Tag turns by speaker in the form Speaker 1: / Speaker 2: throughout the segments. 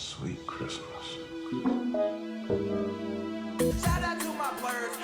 Speaker 1: Sweet Christmas.
Speaker 2: Shout out to my birds.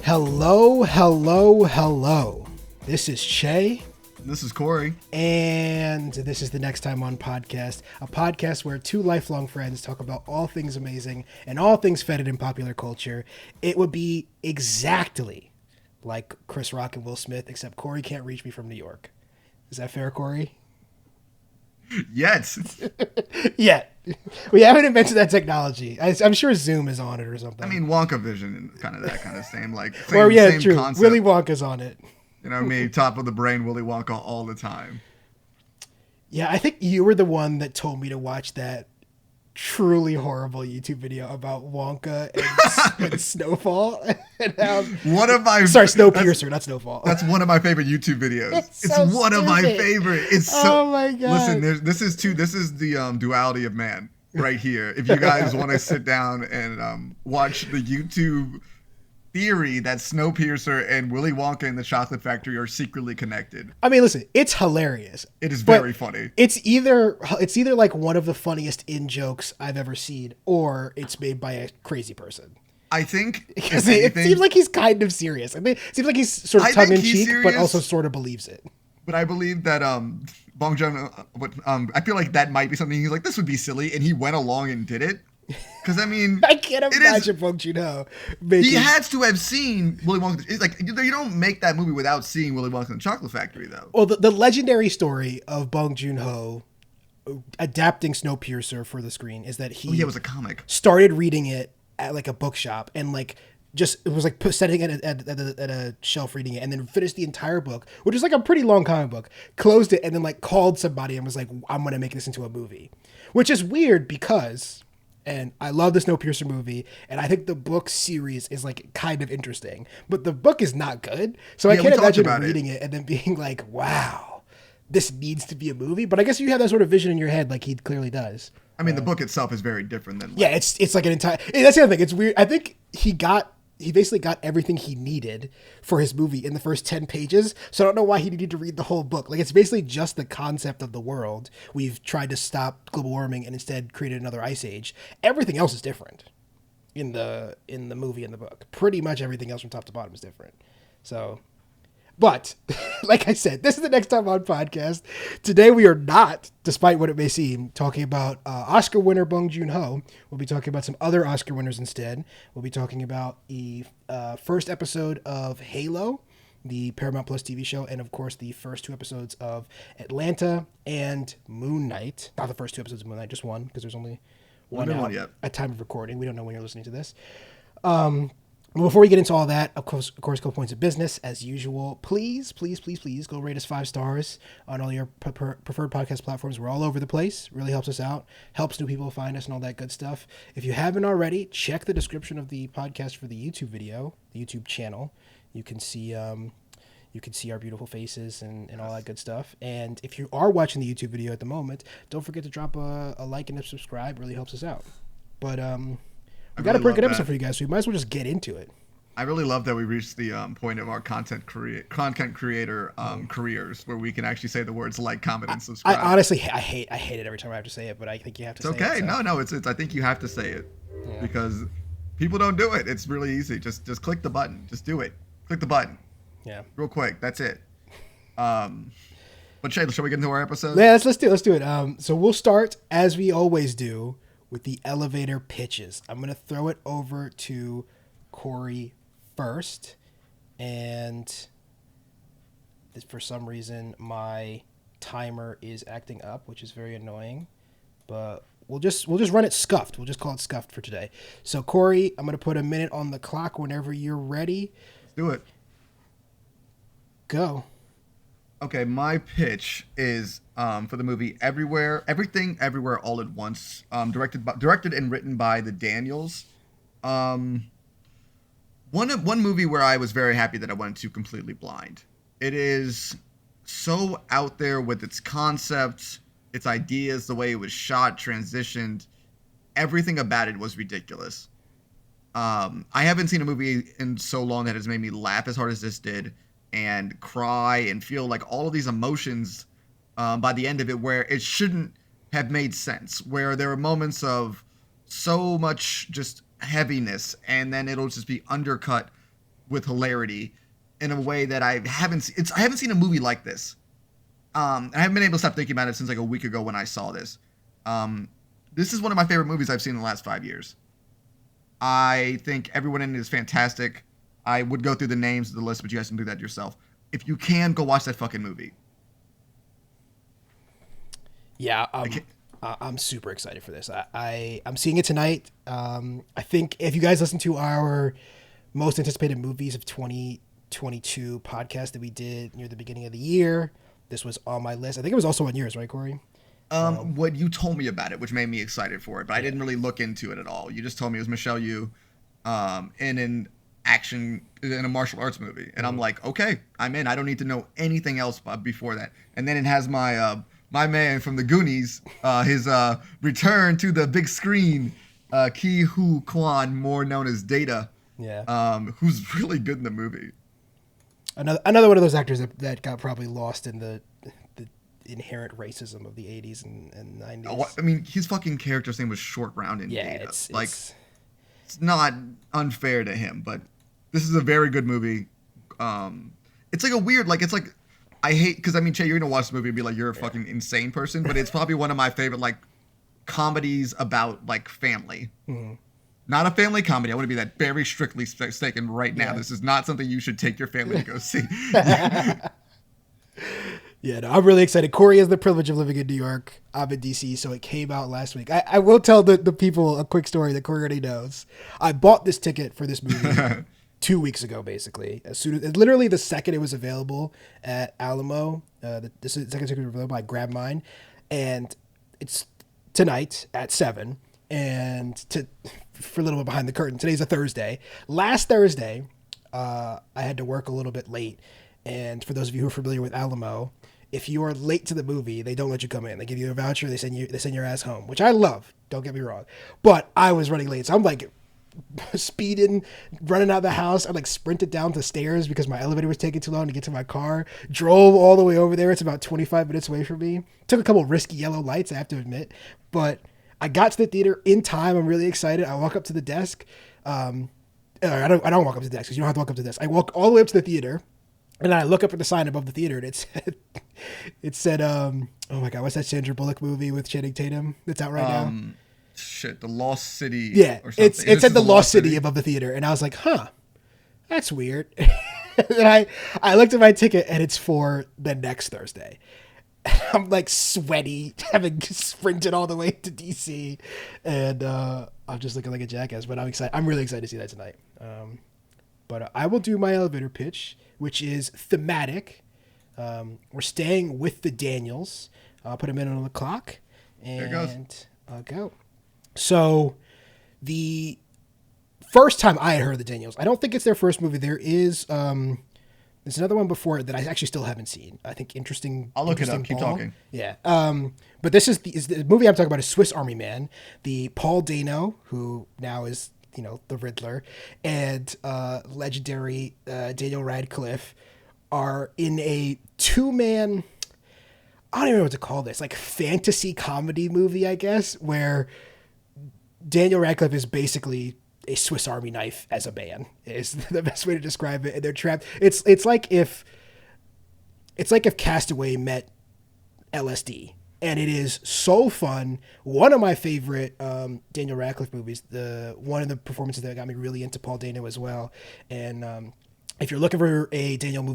Speaker 3: Hello, hello, hello. This is Che.
Speaker 4: This is Cory.
Speaker 3: And this is the Next Time On podcast, a podcast where two lifelong friends talk about all things amazing and all things feted in popular culture. It would be exactly like Chris Rock and Will Smith, except Cory can't reach me from New York. Is that fair, Cory?
Speaker 4: Yes.
Speaker 3: Yeah. We haven't invented that technology. I'm sure Zoom is on it or something.
Speaker 4: I mean, Wonka Vision and kind of that kind of same
Speaker 3: true.
Speaker 4: concept.
Speaker 3: Willy Wonka's on it.
Speaker 4: You know me, top of the brain Willy Wonka all the time.
Speaker 3: Yeah, I think you were the one that told me to watch that truly horrible YouTube video about Wonka and Snowfall. And Snowpiercer, not Snowfall.
Speaker 4: That's one of my favorite YouTube videos. It's
Speaker 3: so
Speaker 4: one of my
Speaker 3: stupid.
Speaker 4: favorite. It's so.
Speaker 3: Oh my god!
Speaker 4: Listen, this is the duality of man right here. If you guys want to sit down and watch the YouTube theory that Snowpiercer and Willy Wonka and the Chocolate Factory are secretly connected.
Speaker 3: I mean, listen, it's hilarious.
Speaker 4: It is very funny.
Speaker 3: It's either like one of the funniest in jokes I've ever seen, or it's made by a crazy person.
Speaker 4: I think
Speaker 3: Because it seems like he's kind of serious. I mean, it seems like he's sort of tongue in cheek, but also sort of believes it.
Speaker 4: But I believe that Bong Joon, I feel like that might be something he's like, this would be silly, and he went along and did it. Because I mean,
Speaker 3: I can't imagine Bong Joon-ho making.
Speaker 4: He has to have seen Willy Wonka. It's like you don't make that movie without seeing Willy Wonka and the Chocolate Factory, though.
Speaker 3: Well, the legendary story of Bong Joon-ho adapting Snowpiercer for the screen is that he
Speaker 4: it was a comic.
Speaker 3: Started reading it at like a bookshop and like just it was like setting it at a shelf reading it, and then finished the entire book, which is like a pretty long comic book. Closed it and then like called somebody and was like, "I'm gonna make this into a movie," which is weird because. And I love the Snowpiercer movie, and I think the book series is like kind of interesting, but the book is not good. So I can't imagine reading it and then being like, "Wow, this needs to be a movie." But I guess you have that sort of vision in your head, like he clearly does.
Speaker 4: I mean, the book itself is very different than.
Speaker 3: Yeah, it's like an entire. That's the other thing. It's weird. I think he basically got everything he needed for his movie in the first 10 pages. So I don't know why he needed to read the whole book. Like, it's basically just the concept of the world. We've tried to stop global warming and instead created another ice age. Everything else is different in the movie and the book. Pretty much everything else from top to bottom is different. So, but like I said, this is the Next Time On podcast. Today we are not, despite what it may seem, talking about Oscar winner Bong Joon-ho. We'll be talking about some other Oscar winners instead. We'll be talking about the first episode of Halo, the Paramount Plus TV show, and of course the first two episodes of Atlanta and Moon Knight. Not the first two episodes of Moon Knight, just one, because there's only one out at time of recording. We don't know when you're listening to this. Before we get into all that, of course, a couple points of business. As usual, please go rate us 5 stars on all your preferred podcast platforms. We're all over the place. Really helps us out. Helps new people find us and all that good stuff. If you haven't already, check the description of the podcast for the YouTube video, the YouTube channel. You can see our beautiful faces and all that good stuff. And if you are watching the YouTube video at the moment, don't forget to drop a like and a subscribe. Really helps us out. But we got a pretty good episode for you guys, so we might as well just get into it.
Speaker 4: I really love that we reached the point of our content creator careers where we can actually say the words like, comment, and subscribe.
Speaker 3: I honestly, I hate it every time I have to say it, but I think you have to say it.
Speaker 4: It's okay.
Speaker 3: So.
Speaker 4: No, it's. I think you have to say it because people don't do it. It's really easy. Just click the button. Just do it. Click the button.
Speaker 3: Yeah.
Speaker 4: Real quick. That's it. But Shay, shall we get into our episode?
Speaker 3: Yeah, let's do it. So we'll start as we always do with the elevator pitches. I'm gonna throw it over to Cory first, and for some reason my timer is acting up, which is very annoying. But we'll just run it scuffed. We'll just call it scuffed for today. So Cory, I'm gonna put a minute on the clock whenever you're ready.
Speaker 4: Let's do it.
Speaker 3: Go.
Speaker 4: Okay, my pitch is for the movie Everything Everywhere All at Once, directed and written by the Daniels. One movie where I was very happy that I went to completely blind. It is so out there with its concept, its ideas, the way it was shot, transitioned. everything about it was ridiculous. I haven't seen a movie in so long that has made me laugh as hard as this did, and cry and feel like all of these emotions by the end of it, where it shouldn't have made sense, where there are moments of so much just heaviness, and then it'll just be undercut with hilarity in a way that I haven't seen a movie like this. I haven't been able to stop thinking about it since like a week ago when I saw this. This is one of my favorite movies I've seen in the last 5 years. I think everyone in it is fantastic. I would go through the names of the list, but you guys can do that yourself. If you can, go watch that fucking movie.
Speaker 3: Yeah, I'm super excited for this. I'm seeing it tonight. I think if you guys listen to our most anticipated movies of 2022 podcast that we did near the beginning of the year, this was on my list. I think it was also on yours, right, Corey?
Speaker 4: What you told me about it, which made me excited for it, but I didn't really look into it at all. You just told me it was Michelle Yeoh in a martial arts movie, and I'm like, okay, I'm in. I don't need to know anything else before that. And then it has my man from the Goonies, his return to the big screen, Ke Huy Quan, more known as Data.
Speaker 3: Yeah.
Speaker 4: Who's really good in the movie.
Speaker 3: Another one of those actors that got probably lost in the inherent racism of the 80s and 90s.
Speaker 4: Oh, I mean, his fucking character's name was Short Round in Data. It's not unfair to him, but this is a very good movie. It's like a weird, like, it's like, I hate, because I mean, Che, you're gonna watch the movie and be like, you're a fucking insane person, but it's probably one of my favorite, like, comedies about, like, family. Mm-hmm. Not a family comedy. I want to be that very strictly mistaken right now. Yeah. This is not something you should take your family to go see.
Speaker 3: Yeah, no, I'm really excited. Corey has the privilege of living in New York. I'm in DC, so it came out last week. I will tell the people a quick story that Corey already knows. I bought this ticket for this movie 2 weeks ago, basically. As soon as literally the second it was available at Alamo, the second ticket was available, I grabbed mine, and it's tonight at 7. And for a little bit behind the curtain, today's a Thursday. Last Thursday, I had to work a little bit late, and for those of you who are familiar with Alamo, if you are late to the movie, they don't let you come in. They give you a voucher. They send your ass home, which I love. Don't get me wrong. But I was running late, so I'm like speeding, running out of the house. I like sprinted down the stairs because my elevator was taking too long to get to my car. Drove all the way over there. It's about 25 minutes away from me. Took a couple of risky yellow lights, I have to admit. But I got to the theater in time. I'm really excited. I walk up to the desk. I don't walk up to the desk because you don't have to walk up to the desk. I walk all the way up to the theater. And then I look up at the sign above the theater, and it said, oh my God, what's that Sandra Bullock movie with Channing Tatum that's out right now?
Speaker 4: The Lost City.
Speaker 3: Yeah,
Speaker 4: or something.
Speaker 3: It said the Lost City above the theater, and I was like, huh, that's weird. And I looked at my ticket, and it's for the next Thursday. I'm like sweaty, having sprinted all the way to DC, and I'm just looking like a jackass. But I'm excited. I'm really excited to see that tonight. But I will do my elevator pitch, which is thematic. We're staying with the Daniels. I'll put a minute on the clock, and I'll go. So the first time I had heard of the Daniels, I don't think it's their first movie. There's another one before it that I actually still haven't seen. I think interesting.
Speaker 4: I'll look it up.
Speaker 3: Ball.
Speaker 4: Keep talking.
Speaker 3: Yeah. But this is the movie I'm talking about is Swiss Army Man. The Paul Dano, who now is, the Riddler, and legendary Daniel Radcliffe are in a 2-man, I don't even know what to call this, like fantasy comedy movie, I guess, where Daniel Radcliffe is basically a Swiss Army knife as a man is the best way to describe it. And they're trapped. It's like if Castaway met LSD. And it is so fun. One of my favorite Daniel Radcliffe movies. One of the performances that got me really into Paul Dano as well. And if you're looking for a Daniels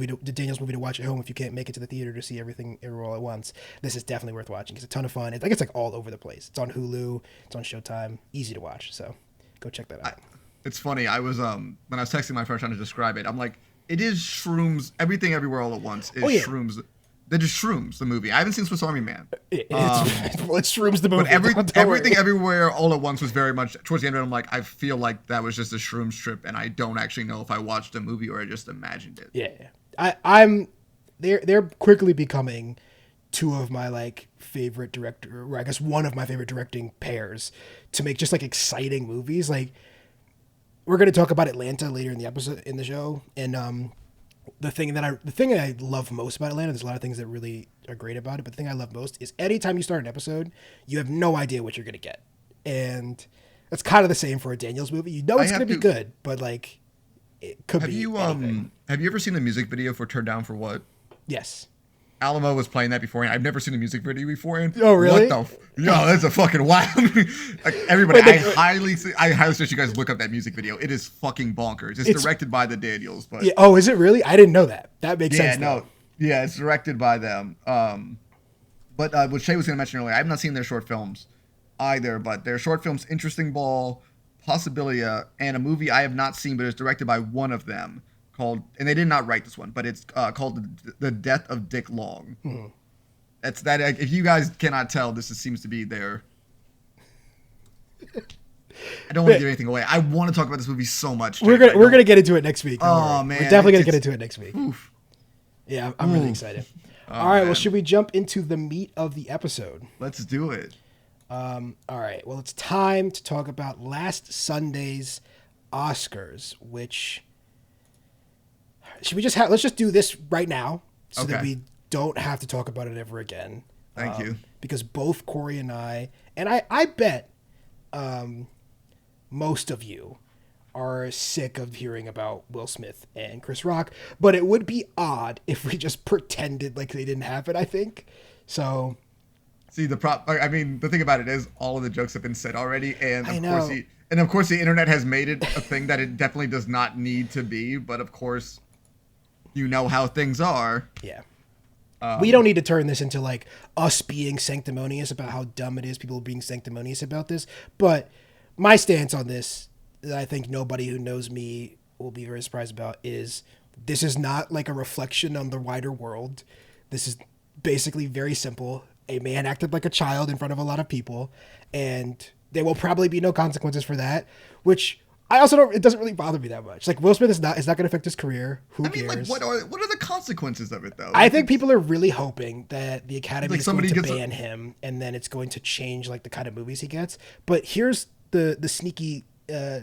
Speaker 3: movie to watch at home, if you can't make it to the theater to see everything all at once, this is definitely worth watching. It's a ton of fun. It's like all over the place. It's on Hulu. It's on Showtime. Easy to watch. So go check that out.
Speaker 4: It's funny. I was when I was texting my friend trying to describe it, I'm like, it is shrooms. Everything Everywhere All at Once is shrooms. They're just Shrooms, the movie. I haven't seen Swiss Army Man.
Speaker 3: It's Shrooms, the movie.
Speaker 4: But everything Everywhere All at Once was very much, towards the end of it, I'm like, I feel like that was just a Shrooms trip, and I don't actually know if I watched a movie or I just imagined it.
Speaker 3: Yeah. They're quickly becoming two of my like favorite director, or I guess one of my favorite directing pairs to make just like exciting movies. Like we're going to talk about Atlanta later in the episode in the show. And, the thing I love most about Atlanta, there's a lot of things that really are great about it, but the thing I love most is anytime you start an episode, you have no idea what you're going to get. And that's kind of the same for a Daniels movie. You know it's going to be good, but like it could be anything.
Speaker 4: Have you ever seen the music video for Turn Down for What?
Speaker 3: Yes.
Speaker 4: Alamo was playing that beforehand. I've never seen a music video beforehand.
Speaker 3: Oh, really?
Speaker 4: Yo, that's a fucking wild. Like, everybody, I highly suggest you guys look up that music video. It is fucking bonkers. It's directed by the Daniels, but
Speaker 3: yeah. Oh, is it really? I didn't know that. That makes sense.
Speaker 4: Yeah, it's directed by them. But what Che was going to mention earlier, I've not seen their short films either, but their short films, Interesting Ball, Possibilia, and a movie I have not seen, but it's directed by one of them. Called, and they did not write this one, but it's called The Death of Dick Long. Mm-hmm. That's that. If you guys cannot tell, seems to be their. I don't want to give anything away. I want to talk about this movie so much.
Speaker 3: We're gonna get into it next week.
Speaker 4: Oh man,
Speaker 3: we're definitely gonna get into it next week.
Speaker 4: Oof.
Speaker 3: Yeah, I'm really excited. All right, well, should we jump into the meat of the episode?
Speaker 4: Let's do it.
Speaker 3: All right, well, it's time to talk about last Sunday's Oscars, which. Should we let's just do this right now so that we don't have to talk about it ever again.
Speaker 4: Thank you.
Speaker 3: Because both Cory and I bet most of you are sick of hearing about Will Smith and Chris Rock, but it would be odd if we just pretended like they didn't happen, I think. So.
Speaker 4: See, the thing about it is all of the jokes have been said already, and of course the internet has made it a thing that it definitely does not need to be, but of course... You know how things are. Yeah.
Speaker 3: We don't need to turn this into like us being sanctimonious about how dumb it is, people being sanctimonious about this. But my stance on this, that I think nobody who knows me will be very surprised about, is this is not like a reflection on the wider world. This is basically very simple. A man acted like a child in front of a lot of people, and there will probably be no consequences for that, which... I also don't. It doesn't really bother me that much. Like Will Smith is not going to affect his career. Who cares?
Speaker 4: Like, what are the consequences of it though?
Speaker 3: I think people are really hoping that the Academy is going to ban him, and then it's going to change like the kind of movies he gets. But here's the sneaky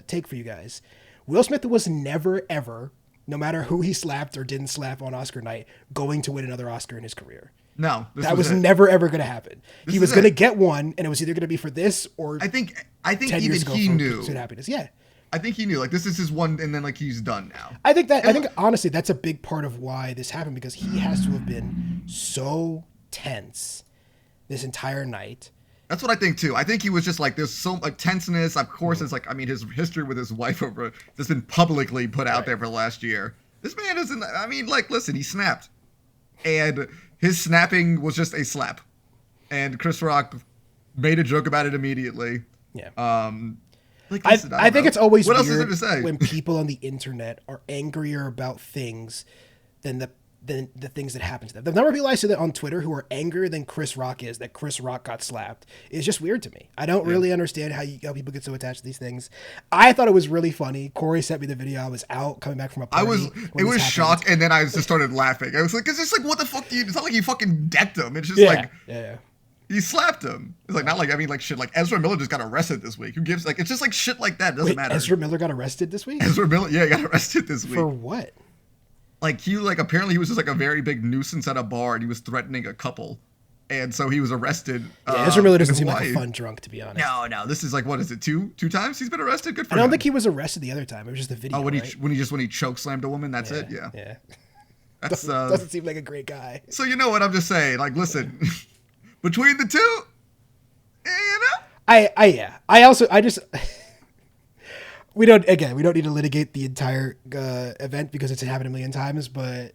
Speaker 3: take for you guys: Will Smith was never ever, no matter who he slapped or didn't slap on Oscar night, going to win another Oscar in his career.
Speaker 4: No,
Speaker 3: that was never ever going to happen. He was going to get one, and it was either going to be for this or
Speaker 4: I think even he knew.
Speaker 3: Pursuit of Happiness. Yeah.
Speaker 4: I think he knew, like, this is his one, and then, like, he's done now.
Speaker 3: I think honestly, that's a big part of why this happened, because he has to have been so tense this entire night.
Speaker 4: That's what I think, too. I think he was just, like, there's so much tenseness. Of course, it's, like, I mean, his history with his wife that's been publicly put out there for the last year. This man isn't, I mean, like, listen, he snapped. And his snapping was just a slap. And Chris Rock made a joke about it immediately.
Speaker 3: Yeah.
Speaker 4: Like, listen,
Speaker 3: I think it's always
Speaker 4: weird
Speaker 3: to say? When people on the internet are angrier about things than the things that happen to them. The number of people I see that on Twitter who are angrier than Chris Rock is that Chris Rock got slapped is just weird to me. I don't really understand how people get so attached to these things. I thought it was really funny. Cory sent me the video. I was out coming back from a party.
Speaker 4: It was shocked, and then I just started laughing. I was like, it's just like, what the fuck do you? It's not like you fucking decked him. It's just like. Yeah. He slapped him. It's like, not like, I mean, like shit, like Ezra Miller just got arrested this week. Who gives, like, it's just like shit like that. It doesn't matter.
Speaker 3: Ezra Miller got arrested this week?
Speaker 4: Ezra Miller, yeah, he got arrested this week.
Speaker 3: For what?
Speaker 4: Like, apparently he was just like a very big nuisance at a bar, and he was threatening a couple. And so he was arrested.
Speaker 3: Yeah, Ezra Miller doesn't seem like a fun drunk, to be honest.
Speaker 4: No, this is like, what is it, two times he's been arrested? Good for him.
Speaker 3: I don't think he was arrested the other time. It was just the video,
Speaker 4: when he choke slammed a woman, that's it? Yeah.
Speaker 3: Yeah.
Speaker 4: That's,
Speaker 3: doesn't seem like a great guy.
Speaker 4: So you know what I'm just saying? Like, listen, between the two... You know?
Speaker 3: We don't need to litigate the entire event because it's happened a million times, but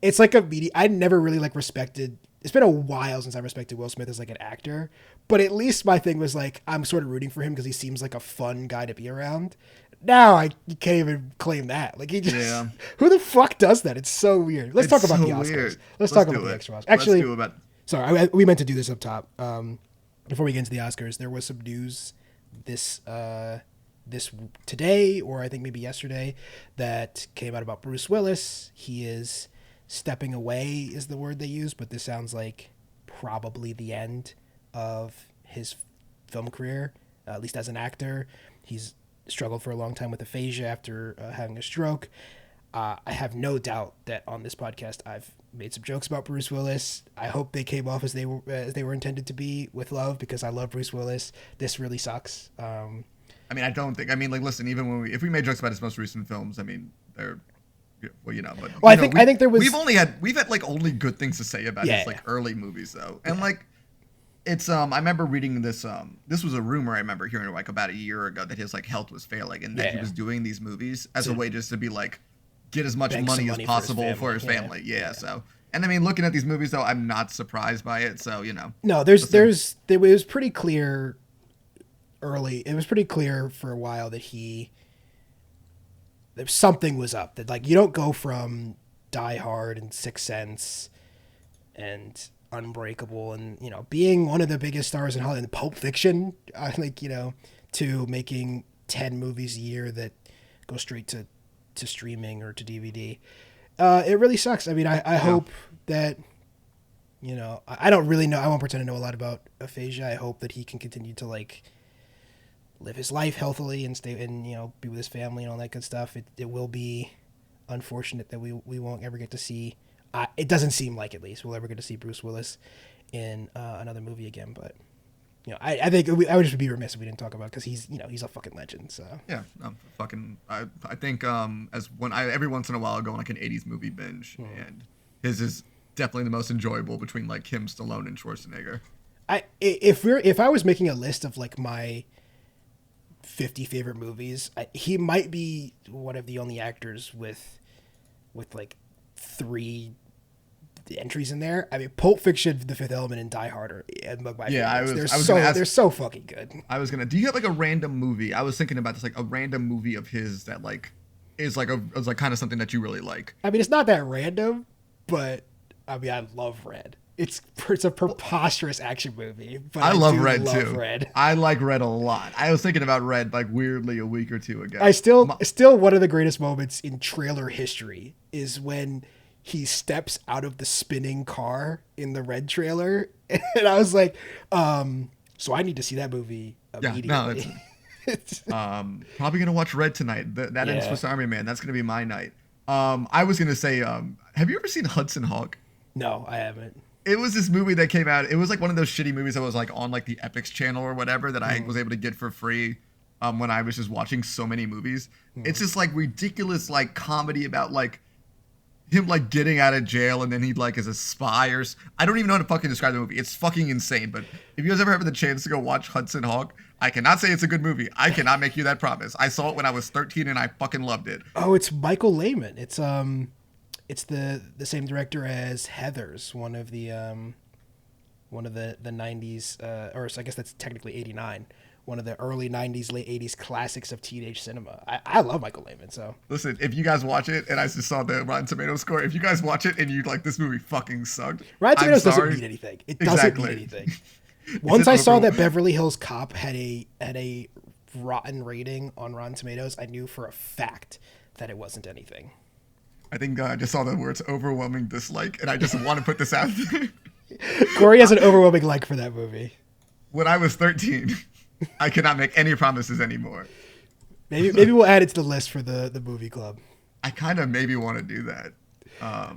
Speaker 3: it's like I never really like respected, it's been a while since I respected Will Smith as like an actor, but at least my thing was like, I'm sort of rooting for him because he seems like a fun guy to be around. Now you can't even claim that. Like who the fuck does that? It's so weird. Let's talk about the Oscars.
Speaker 4: Weird.
Speaker 3: Let's talk about the extra Oscars. Actually, sorry, we meant to do this up top. Before we get into the Oscars, there was some news this today, or I think maybe yesterday, that came out about Bruce Willis. He is stepping away is the word they use, but this sounds like probably the end of his film career, at least as an actor. He's struggled for a long time with aphasia after having a stroke. I have no doubt that on this podcast I've made some jokes about Bruce Willis. I hope they came off as they were intended to be, with love, because I love Bruce Willis. This really sucks.
Speaker 4: I mean, I don't think. I mean, like, listen. Even when if we made jokes about his most recent films, I mean, they're well, you know. But
Speaker 3: well, I think there was.
Speaker 4: We've had like only good things to say about his like early movies though, and like. It's I remember reading this this was a rumor I remember hearing like about a year ago that his like health was failing and that he was doing these movies as a way just to be like get as much money as possible for his family. Yeah. So and I mean looking at these movies though I'm not surprised by it, so you know. No,
Speaker 3: it was pretty clear early. It was pretty clear for a while that something was up, that like you don't go from Die Hard and Sixth Sense and Unbreakable and, you know, being one of the biggest stars in Hollywood, Pulp Fiction, I think, you know, to making 10 movies a year that go straight to streaming or to DVD. It really sucks. I mean, I hope that, you know, I don't really know. I won't pretend to know a lot about aphasia. I hope that he can continue to like live his life healthily and stay and, you know, be with his family and all that good stuff. It will be unfortunate that we won't ever get to see. It doesn't seem like, at least, we'll ever get to see Bruce Willis in another movie again. But, you know, I think I would just be remiss if we didn't talk about it because he's a fucking legend. So
Speaker 4: yeah, I think every once in a while I go on like an '80s movie binge, and his is definitely the most enjoyable between like him, Stallone, and Schwarzenegger.
Speaker 3: If I was making a list of like my 50 favorite movies, he might be one of the only actors with like 3 entries in there. I mean, Pulp Fiction, The Fifth Element, and Die Hard are among my favorites. They're so fucking good.
Speaker 4: Do you have like a random movie? I was thinking about this, like a random movie of his that like is like kind of something that you really like.
Speaker 3: I mean, it's not that random, but I mean, I love Red. It's a preposterous action movie, but I love Red too. Red.
Speaker 4: I like Red a lot. I was thinking about Red like weirdly a week or two ago.
Speaker 3: Still one of the greatest moments in trailer history is when he steps out of the spinning car in the Red trailer, and I was like, so I need to see that movie immediately.
Speaker 4: Yeah, no, probably gonna watch Red tonight. That and Swiss Army Man. That's gonna be my night. I was gonna say, have you ever seen Hudson Hawk?
Speaker 3: No, I haven't.
Speaker 4: It was this movie that came out. It was like one of those shitty movies that was like on like the Epix channel or whatever that I was able to get for free when I was just watching so many movies. It's just like ridiculous like comedy about like him like getting out of jail and then he like is a spy or I don't even know how to fucking describe the movie. It's fucking insane. But if you guys ever have the chance to go watch Hudson Hawk, I cannot say it's a good movie. I cannot make you that promise. I saw it when I was 13 and I fucking loved it.
Speaker 3: Oh, it's Michael Lehman. It's the same director as Heathers, one of the 90s, or so I guess that's technically 89, one of the early 90s, late 80s classics of teenage cinema. I love Michael Lehman, so.
Speaker 4: Listen, if you guys watch it, and I just saw the Rotten Tomatoes score, if you guys watch it and you like this movie fucking sucked,
Speaker 3: Rotten Tomatoes doesn't mean anything. It doesn't mean anything. Once I saw that Beverly Hills Cop had a rotten rating on Rotten Tomatoes, I knew for a fact that it wasn't anything.
Speaker 4: I think I just saw the words overwhelming dislike, and I just want to put this out there.
Speaker 3: Corey has an overwhelming like for that movie.
Speaker 4: When I was 13, I could not make any promises anymore.
Speaker 3: Maybe we'll add it to the list for the movie club.
Speaker 4: I kind of maybe want to do that.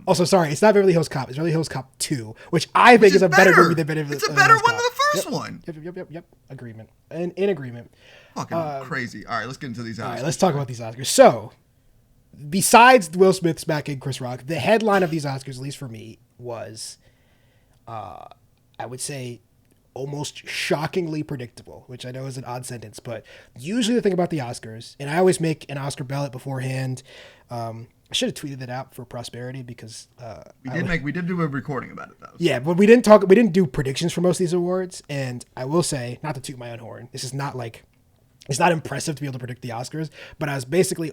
Speaker 3: Also, sorry, it's not Beverly Hills Cop. It's Beverly Hills Cop 2, which I think is a better movie than Beverly Hills Cop.
Speaker 4: It's a better one than the first one.
Speaker 3: Yep. Agreement. In agreement.
Speaker 4: Fucking crazy. All right, let's get into these Oscars.
Speaker 3: All right, let's talk about these Oscars. So, besides Will Smith smacking Chris Rock, the headline of these Oscars, at least for me, was, I would say, almost shockingly predictable, which I know is an odd sentence, but usually the thing about the Oscars, and I always make an Oscar ballot beforehand. I should have tweeted that out for prosperity because
Speaker 4: we did do a recording about it though. So.
Speaker 3: Yeah, but we didn't do predictions for most of these awards, and I will say, not to toot my own horn, this is not like, it's not impressive to be able to predict the Oscars, but I was basically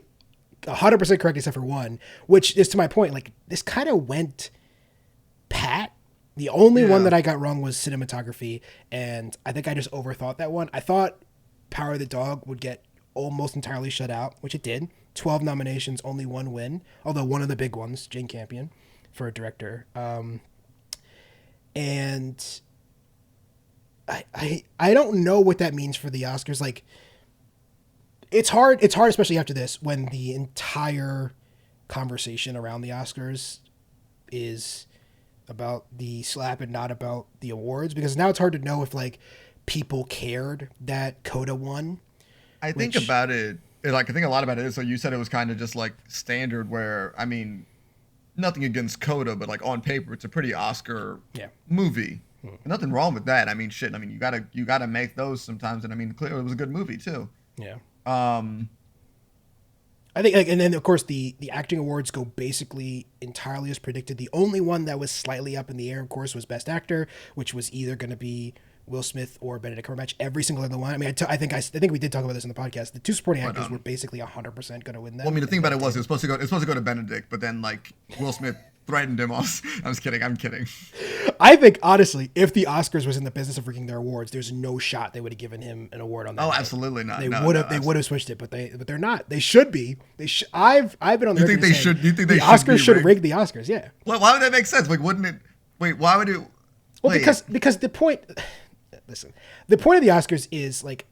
Speaker 3: 100% correct except for one, which is to my point, like this kind of went pat. The only one that I got wrong was cinematography, and I think I just overthought that one. I thought Power of the Dog would get almost entirely shut out, which it did. 12 nominations, only one win, although one of the big ones, Jane Campion. for a director. And I don't know what that means for the Oscars. Like, it's hard, especially after this, when the entire conversation around the Oscars is about the slap and not about the awards, because now it's hard to know if like people cared that Coda won.
Speaker 4: I think about it, like I think a lot about it is, so you said it was kind of just like standard where, I mean, nothing against Coda, but like on paper, it's a pretty Oscar movie. Nothing wrong with that. I mean, shit. I mean, you gotta make those sometimes, and I mean, clearly it was a good movie too.
Speaker 3: Yeah. I think, like, and then of course the acting awards go basically entirely as predicted. The only one that was slightly up in the air, of course, was Best Actor, which was either going to be Will Smith or Benedict Cumberbatch. Every single other one. I mean, I think we did talk about this in the podcast. The two supporting actors were basically 100% going to win that.
Speaker 4: Well, I mean, the thing about it was supposed to go to Benedict, but then like Will Smith threatened him off. I'm just kidding.
Speaker 3: I think honestly, if the Oscars was in the business of rigging their awards, there's no shot they would have given him an award on that.
Speaker 4: Oh,
Speaker 3: night.
Speaker 4: Absolutely not.
Speaker 3: They would have switched it, but they're not. They should be. I've been on the record saying the Oscars should rig the Oscars. Yeah.
Speaker 4: Well, why would that make sense? Like, wouldn't it? Wait, why would it?
Speaker 3: Well, because the point. Listen, the point of the Oscars is like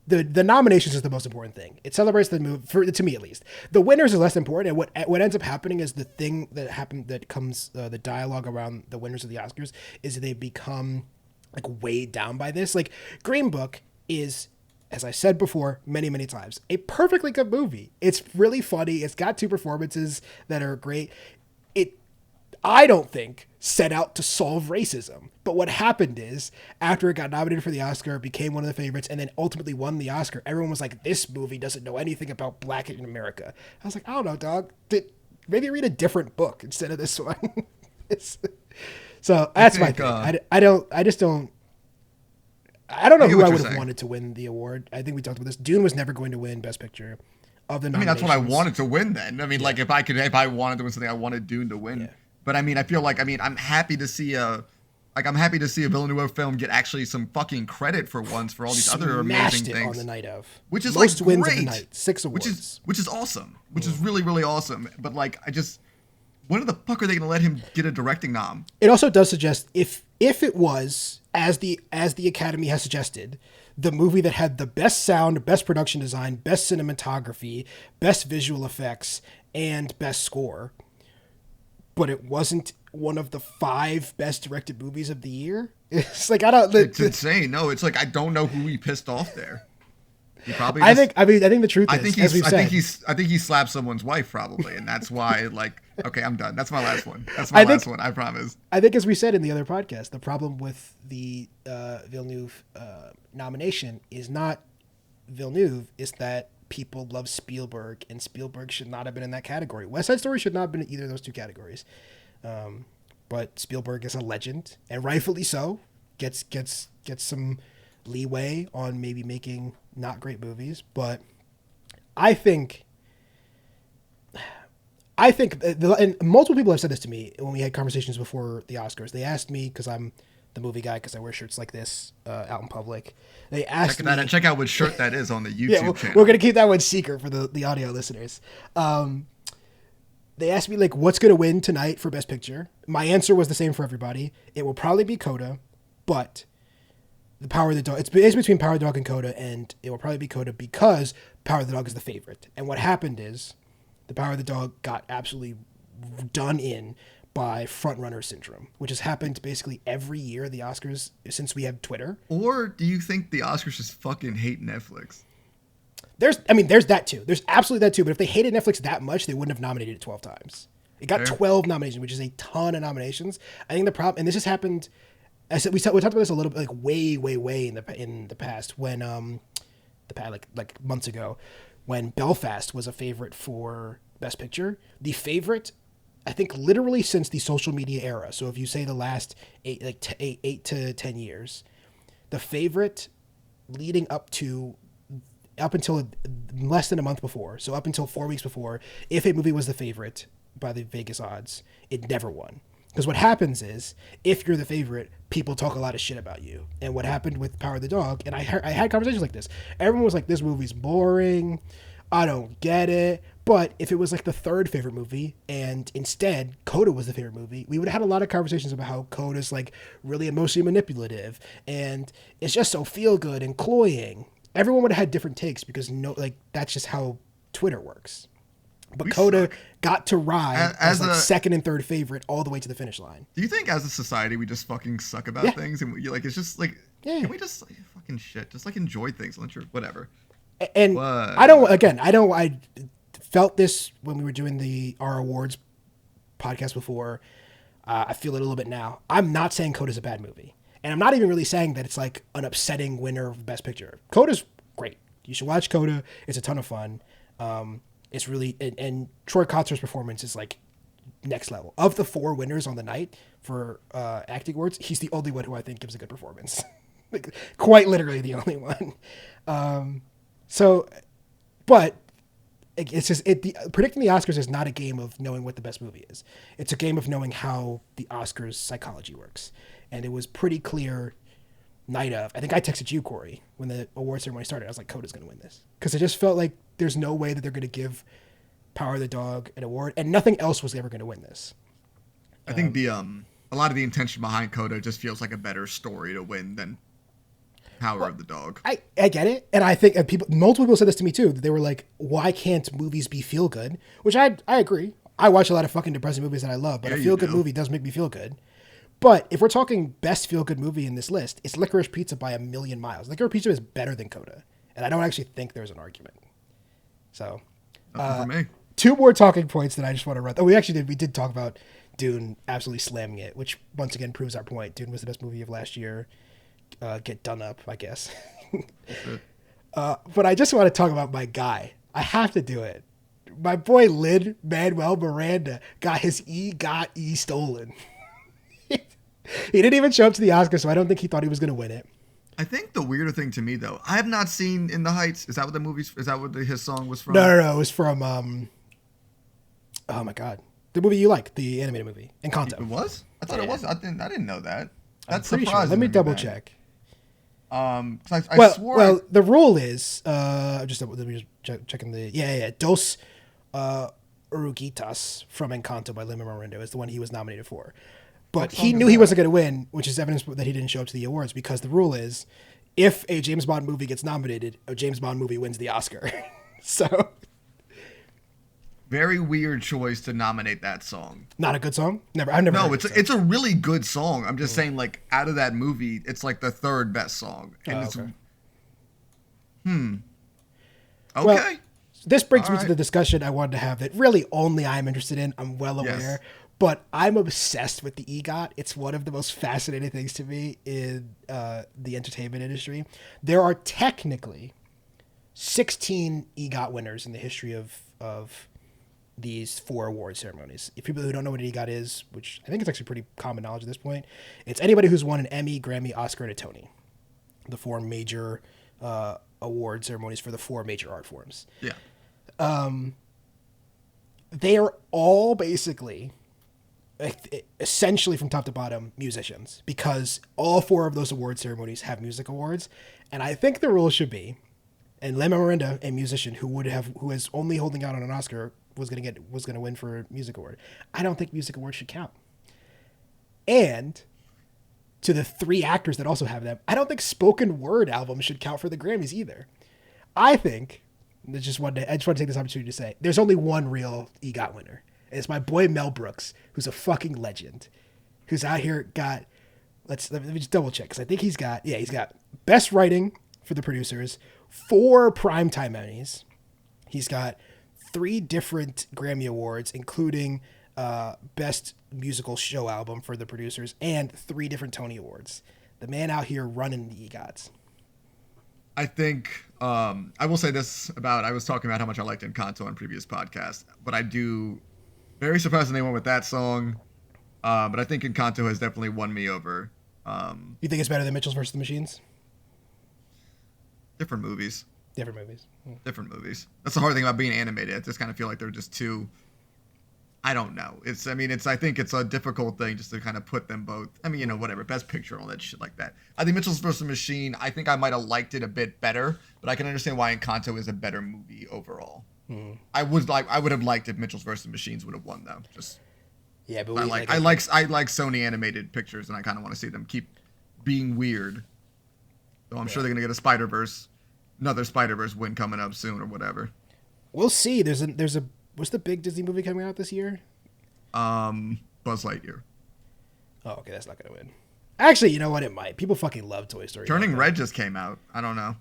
Speaker 3: the nominations is the most important thing. It celebrates the movie, to me at least. The winners is less important, and what ends up happening is the thing that comes the dialogue around the winners of the Oscars is they become like weighed down by this. Like Green Book is, as I said before many times, a perfectly good movie. It's really funny. It's got two performances that are great. I don't think set out to solve racism. But what happened is, after it got nominated for the Oscar, it became one of the favorites, and then ultimately won the Oscar, everyone was like, this movie doesn't know anything about Black in America. I was like, I don't know, dog. Maybe read a different book instead of this one. So that's my thing. I don't know who I would have wanted to win the award. I think we talked about this. Dune was never going to win Best Picture. Of the nominations.
Speaker 4: That's what I wanted to win then. I mean, like if I wanted to win something, I wanted Dune to win. Yeah. But I mean, I feel like, I'm happy to see a Villeneuve film get actually some fucking credit for once for all these other amazing things
Speaker 3: on the night of,
Speaker 4: which is
Speaker 3: most
Speaker 4: like
Speaker 3: wins
Speaker 4: great.
Speaker 3: of the night, 6 awards,
Speaker 4: which is awesome, which is really really awesome. But like, when the fuck are they going to let him get a directing nom?
Speaker 3: It also does suggest if it was as the Academy has suggested, the movie that had the best sound, best production design, best cinematography, best visual effects, and best score, but it wasn't one of the 5 best directed movies of the year. It's like,
Speaker 4: it's insane. No, it's like, I don't know who he pissed off there. He probably
Speaker 3: I think the truth is,
Speaker 4: I think he slapped someone's wife probably, and that's why, like, okay, I'm done. That's my last one. Last one, I promise.
Speaker 3: I think, as we said in the other podcast, the problem with the Villeneuve nomination is not Villeneuve, is that people love Spielberg, and Spielberg should not have been in that category. West Side Story should not have been in either of those two categories. But Spielberg is a legend, and rightfully so. Gets some leeway on maybe making not great movies, but I think, and multiple people have said this to me when we had conversations before the Oscars. They asked me, because I'm the movie guy, because I wear shirts like this out in public. They asked me,
Speaker 4: check out what shirt that is on the YouTube channel.
Speaker 3: We're gonna keep that one secret for the audio listeners. They asked me, like, what's gonna win tonight for Best Picture. My answer was the same for everybody. It will probably be Coda, but the Power of the Dog. It's between Power of the Dog and Coda, and it will probably be Coda because Power of the Dog is the favorite. And what happened is, the Power of the Dog got absolutely done in by frontrunner syndrome, which has happened basically every year at the Oscars since we have Twitter.
Speaker 4: Or do you think the Oscars just fucking hate Netflix?
Speaker 3: There's that too. There's absolutely that too. But if they hated Netflix that much, they wouldn't have nominated it 12 times. It got 12 nominations, which is a ton of nominations. I think the problem, and this has happened, I said we talked about this a little bit, like way in the past, when like months ago, when Belfast was a favorite for Best Picture. The favorite, I think, literally since the social media era. So if you say the last 8 to 10 years, the favorite leading up until less than a month before, so up until 4 weeks before, if a movie was the favorite by the Vegas odds, it never won. Because what happens is, if you're the favorite, people talk a lot of shit about you. And what happened with Power of the Dog, and I had conversations like this. Everyone was like, this movie's boring. I don't get it. But if it was like the third favorite movie and instead Coda was the favorite movie, we would have had a lot of conversations about how Coda's like really emotionally manipulative and it's just so feel good and cloying. Everyone would have had different takes because that's just how Twitter works. But Coda got to ride as like second and third favorite all the way to the finish line.
Speaker 4: Do you think as a society we just fucking suck about things and it's just like, can we just like fucking shit, just like enjoy things, whatever.
Speaker 3: And I felt this when we were doing our awards podcast before. I feel it a little bit now. I'm not saying Coda's a bad movie. And I'm not even really saying that it's like an upsetting winner of Best Picture. Coda's great. You should watch Coda. It's a ton of fun. It's really, and Troy Kotsur's performance is like next level. Of the 4 winners on the night for acting awards, he's the only one who I think gives a good performance. Like, quite literally the only one. But it's just predicting the Oscars is not a game of knowing what the best movie is. It's a game of knowing how the Oscars psychology works. And it was pretty clear night of. I think I texted you, Corey, when the award ceremony started. I was like, Coda's going to win this. Because it just felt like there's no way that they're going to give Power of the Dog an award. And nothing else was ever going to win this.
Speaker 4: I think a lot of the intention behind Coda just feels like a better story to win than Power of the Dog.
Speaker 3: I get it. And I think multiple people said this to me too. That they were like, why can't movies be feel good? Which I agree. I watch a lot of fucking depressing movies that I love. But a feel good movie does make me feel good. But if we're talking best feel-good movie in this list, it's Licorice Pizza by a million miles. Licorice Pizza is better than Coda. And I don't actually think there's an argument. So,
Speaker 4: for me.
Speaker 3: 2 more talking points that I just want to run. Oh, we did talk about Dune absolutely slamming it, which once again proves our point. Dune was the best movie of last year. Get done up, I guess. But I just want to talk about my guy. I have to do it. My boy Lin-Manuel Miranda got his E stolen. He didn't even show up to the Oscars, so I don't think he thought he was going to win it.
Speaker 4: I think the weirder thing to me, though, I have not seen In the Heights. Is that what his song was from?
Speaker 3: No. It was from, oh my God. The movie you like, the animated movie, Encanto.
Speaker 4: It was? I thought it was. I didn't know that. That's
Speaker 3: pretty
Speaker 4: surprising.
Speaker 3: sure. Let me double check.
Speaker 4: I swore.
Speaker 3: Well, the rule is, checking the, Dos Oruguitas from Encanto by Lin-Manuel Miranda is the one he was nominated for. But he knew he wasn't going to win, which is evidence that he didn't show up to the awards because the rule is if a James Bond movie gets nominated, a James Bond movie wins the Oscar. So.
Speaker 4: Very weird choice to nominate that song.
Speaker 3: Not a good song? I've never heard
Speaker 4: it's a really good song. I'm just saying, like, out of that movie, it's like the 3rd best song. And
Speaker 3: okay.
Speaker 4: Okay.
Speaker 3: Well, this brings me to the discussion I wanted to have that really only I'm interested in. I'm well aware.
Speaker 4: Yes.
Speaker 3: But I'm obsessed with the EGOT. It's one of the most fascinating things to me in the entertainment industry. There are technically 16 EGOT winners in the history of these 4 award ceremonies. If people who don't know what an EGOT is, which I think it's actually pretty common knowledge at this point, it's anybody who's won an Emmy, Grammy, Oscar, and a Tony. The 4 major award ceremonies for the 4 major art forms.
Speaker 4: Yeah.
Speaker 3: They are all basically, essentially from top to bottom, musicians, because all 4 of those award ceremonies have music awards. And I think the rule should be, and Lin-Manuel Miranda, a musician who is only holding out on an Oscar, was going to win for a music award. I don't think music awards should count. And to the 3 actors that also have them, I don't think spoken word albums should count for the Grammys either. I think, I just want to take this opportunity to say, there's only one real EGOT winner. And it's my boy Mel Brooks, who's a fucking legend, who's out here got, let me just double check, because I think he's got best writing for the producers, 4 primetime Emmys. He's got 3 different Grammy Awards, including best musical show album for the producers, and 3 different Tony Awards. The man out here running the EGOTs.
Speaker 4: I think I will say this about, I was talking about how much I liked Encanto on previous podcasts, but I do, very surprising they went with that song. But I think Encanto has definitely won me over.
Speaker 3: You think it's better than Mitchell's vs. the Machines?
Speaker 4: Different movies.
Speaker 3: Different movies.
Speaker 4: Different movies. That's the hard thing about being animated. I just kind of feel like they're just two I don't know. I think it's a difficult thing just to kind of put them both. I mean, whatever, best picture and all that shit like that. I think Mitchell's vs. Machine, I think I might have liked it a bit better, but I can understand why Encanto is a better movie overall. I would have liked if Mitchell's vs. Machines would have won though. Just
Speaker 3: yeah, but
Speaker 4: I like Sony animated pictures, and I kind of want to see them keep being weird. So I'm sure they're gonna get another Spider-Verse win coming up soon or whatever.
Speaker 3: We'll see. There's a what's the big Disney movie coming out this year?
Speaker 4: Buzz Lightyear.
Speaker 3: Oh, okay, that's not gonna win. Actually, you know what? It might. People fucking love Toy Story.
Speaker 4: Turning Red just came out. I don't know.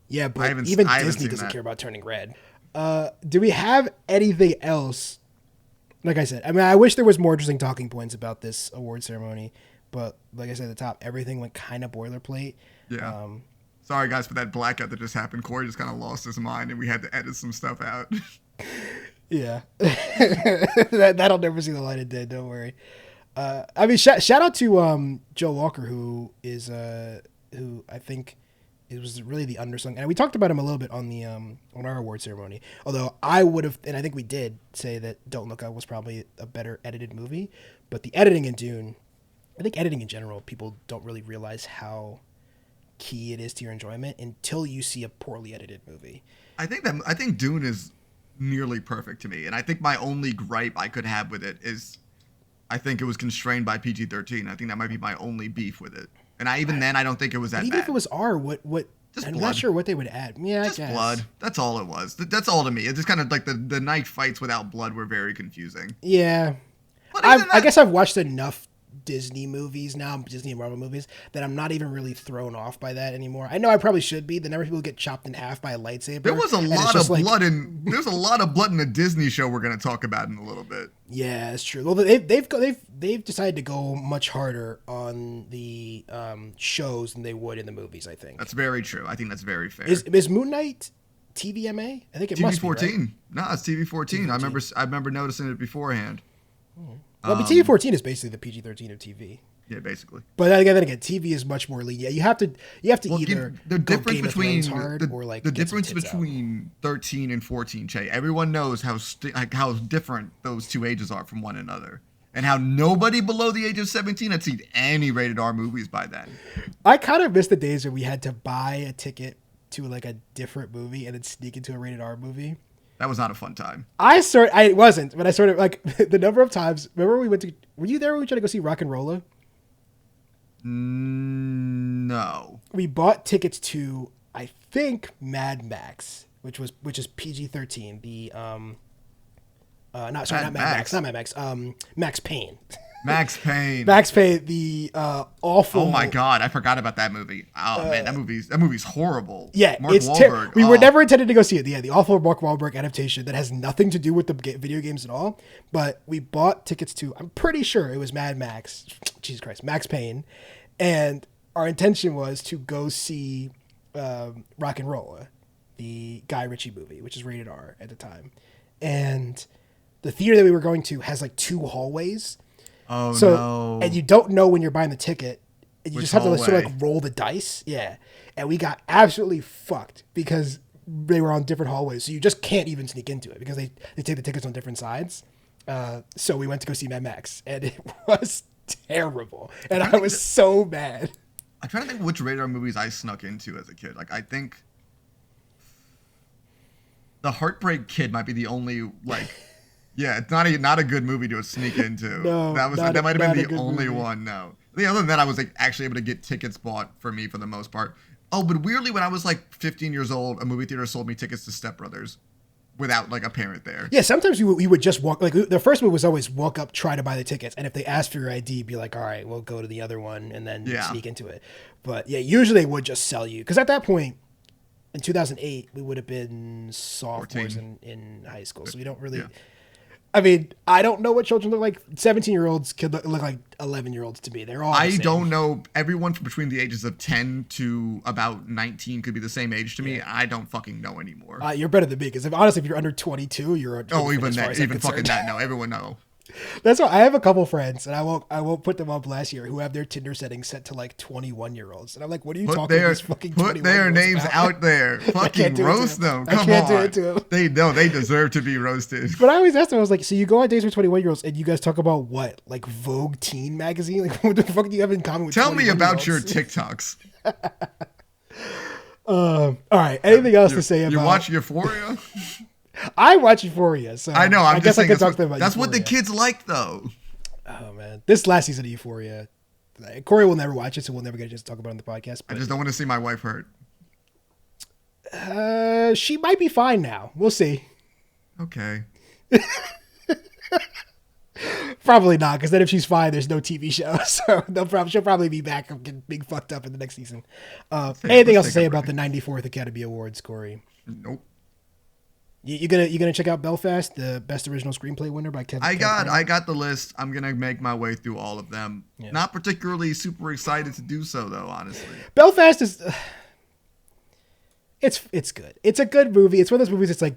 Speaker 3: Yeah, but even Disney doesn't care about Turning Red. Do we have anything else? Like I said, I mean, I wish there was more interesting talking points about this award ceremony, but like I said at the top, everything went kind of boilerplate.
Speaker 4: Yeah. Sorry, guys, for that blackout that just happened. Cory just kind of lost his mind, and we had to edit some stuff out.
Speaker 3: Yeah. That'll never see the light of day. Don't worry. I mean, shout out to Joe Walker, who I think it was really the undersung, and we talked about him a little bit on the on our award ceremony. Although I would have, and I think we did say that Don't Look Up was probably a better edited movie, but the editing in Dune, I think editing in general, people don't really realize how key it is to your enjoyment until you see a poorly edited movie.
Speaker 4: I think Dune is nearly perfect to me, and I think my only gripe I could have with it is I think it was constrained by PG-13. I think that might be my only beef with it, and I don't think it was that bad.
Speaker 3: Even if it was R, what
Speaker 4: just
Speaker 3: I'm
Speaker 4: blood.
Speaker 3: not sure what they would add. Yeah,
Speaker 4: just
Speaker 3: I guess.
Speaker 4: blood. That's all it was. That's all to me. It's just kind of like the knife fights without blood were very confusing.
Speaker 3: Yeah, I guess I've watched enough Disney movies now, Disney and Marvel movies, that I'm not even really thrown off by that anymore. I know I probably should be. The number of people get chopped in half by a lightsaber.
Speaker 4: There was a lot of blood there's a lot of blood in the Disney show we're going to talk about in a little bit.
Speaker 3: Yeah, it's true. Well, they've decided to go much harder on the shows than they would in the movies. I think
Speaker 4: that's very true. I think that's very fair.
Speaker 3: Is Moon Knight TVMA? I think it must be, right?
Speaker 4: TV-14. No, it's TV-14. I remember noticing it beforehand.
Speaker 3: Well, but TV-14 is basically the PG-13 of TV.
Speaker 4: Yeah, basically.
Speaker 3: But then again, TV is much more lenient. You have to either
Speaker 4: the difference between
Speaker 3: hard or like
Speaker 4: the difference between 13 and 14, Che. Everyone knows how different those two ages are from one another, and how nobody below the age of 17 had seen any rated R movies by then.
Speaker 3: I kind of miss the days when we had to buy a ticket to like a different movie and then sneak into a rated R movie.
Speaker 4: That was not a fun time.
Speaker 3: I wasn't, but I sort of like the number of times. Remember were you there when we tried to go see Rock and Rolla?
Speaker 4: No.
Speaker 3: We bought tickets to, I think, Mad Max, which is PG-13. The not Mad Max. Max Payne.
Speaker 4: Max Payne.
Speaker 3: Max Payne, the awful.
Speaker 4: Oh my God, I forgot about that movie. Oh man, that movie's horrible.
Speaker 3: Yeah,
Speaker 4: Mark
Speaker 3: it's
Speaker 4: Wahlberg.
Speaker 3: We were never intended to go see it. Yeah, the awful Mark Wahlberg adaptation that has nothing to do with the video games at all. But we bought tickets to. I'm pretty sure it was Mad Max. Jesus Christ, Max Payne, and our intention was to go see Rock and Rolla, the Guy Ritchie movie, which is rated R at the time, and the theater that we were going to has like 2 hallways.
Speaker 4: Oh, no.
Speaker 3: And you don't know when you're buying the ticket. And you
Speaker 4: Which
Speaker 3: just have to
Speaker 4: hallway?
Speaker 3: sort of like roll the dice. Yeah. And we got absolutely fucked because they were on different hallways. So you just can't even sneak into it because they take the tickets on different sides. So we went to go see Mad Max. And it was terrible. And I was so mad.
Speaker 4: I'm trying to think which rated R movies I snuck into as a kid. Like, I think The Heartbreak Kid might be the only, like... Yeah, it's not a good movie to sneak into.
Speaker 3: No,
Speaker 4: that might have been the only
Speaker 3: movie.
Speaker 4: one. No, the other than that, I was like actually able to get tickets bought for me for the most part. Oh, but weirdly, when I was like 15 years old, a movie theater sold me tickets to Step Brothers without like a parent there.
Speaker 3: Yeah, sometimes we would just walk. Like the first move was always walk up, try to buy the tickets, and if they asked for your ID, be like, all right, we'll go to the other one and then sneak into it. But yeah, usually they would just sell you because at that point. In 2008, we would have been sophomores in high school, so we don't really. Yeah. I mean, I don't know what children look like. 17-year-olds could look like 11-year-olds to me. They're all the same.
Speaker 4: Don't know. Everyone from between the ages of 10 to about 19 could be the same age to me. I don't fucking know anymore.
Speaker 3: You're better than me because honestly, if you're under 22, you're
Speaker 4: even fucking that. No, everyone know.
Speaker 3: That's why I have a couple friends, and I won't put them on blast here, who have their Tinder settings set to like 21-year-olds, and I'm like, what are you talking about? These fucking
Speaker 4: Put their
Speaker 3: 21-year-olds
Speaker 4: names
Speaker 3: about?
Speaker 4: out there. Fucking roast them. Come on.
Speaker 3: I can't do it to them.
Speaker 4: They know they deserve to be roasted.
Speaker 3: But I always ask them, I was like, so you go on dates with 21-years, and you guys talk about what? Like Vogue teen magazine? Like, what the fuck do you have in common with
Speaker 4: Tell me about your
Speaker 3: 21-year-olds?
Speaker 4: TikToks.
Speaker 3: All right. Anything else to say about?
Speaker 4: You watch Euphoria?
Speaker 3: I watch Euphoria, so
Speaker 4: I know.
Speaker 3: I guess I could talk to them about
Speaker 4: that's what the
Speaker 3: Euphoria.
Speaker 4: kids like, though.
Speaker 3: Oh man, this last season of Euphoria, Corey will never watch it, so we'll never get a chance to talk about it on the podcast.
Speaker 4: I
Speaker 3: But,
Speaker 4: just don't want to see my wife hurt.
Speaker 3: she might be fine now. We'll see.
Speaker 4: Okay.
Speaker 3: Probably not, because then if she's fine, there's no TV show, so she'll probably be back being fucked up in the next season. Anything else to say about the 94th Academy Awards, Corey?
Speaker 4: Nope.
Speaker 3: You gonna check out Belfast, the best original screenplay winner by Kevin?
Speaker 4: I got the list. I'm gonna make my way through all of them.
Speaker 3: Yeah.
Speaker 4: Not particularly super excited to do so, though. Honestly,
Speaker 3: Belfast is it's good. It's a good movie. It's one of those movies. It's like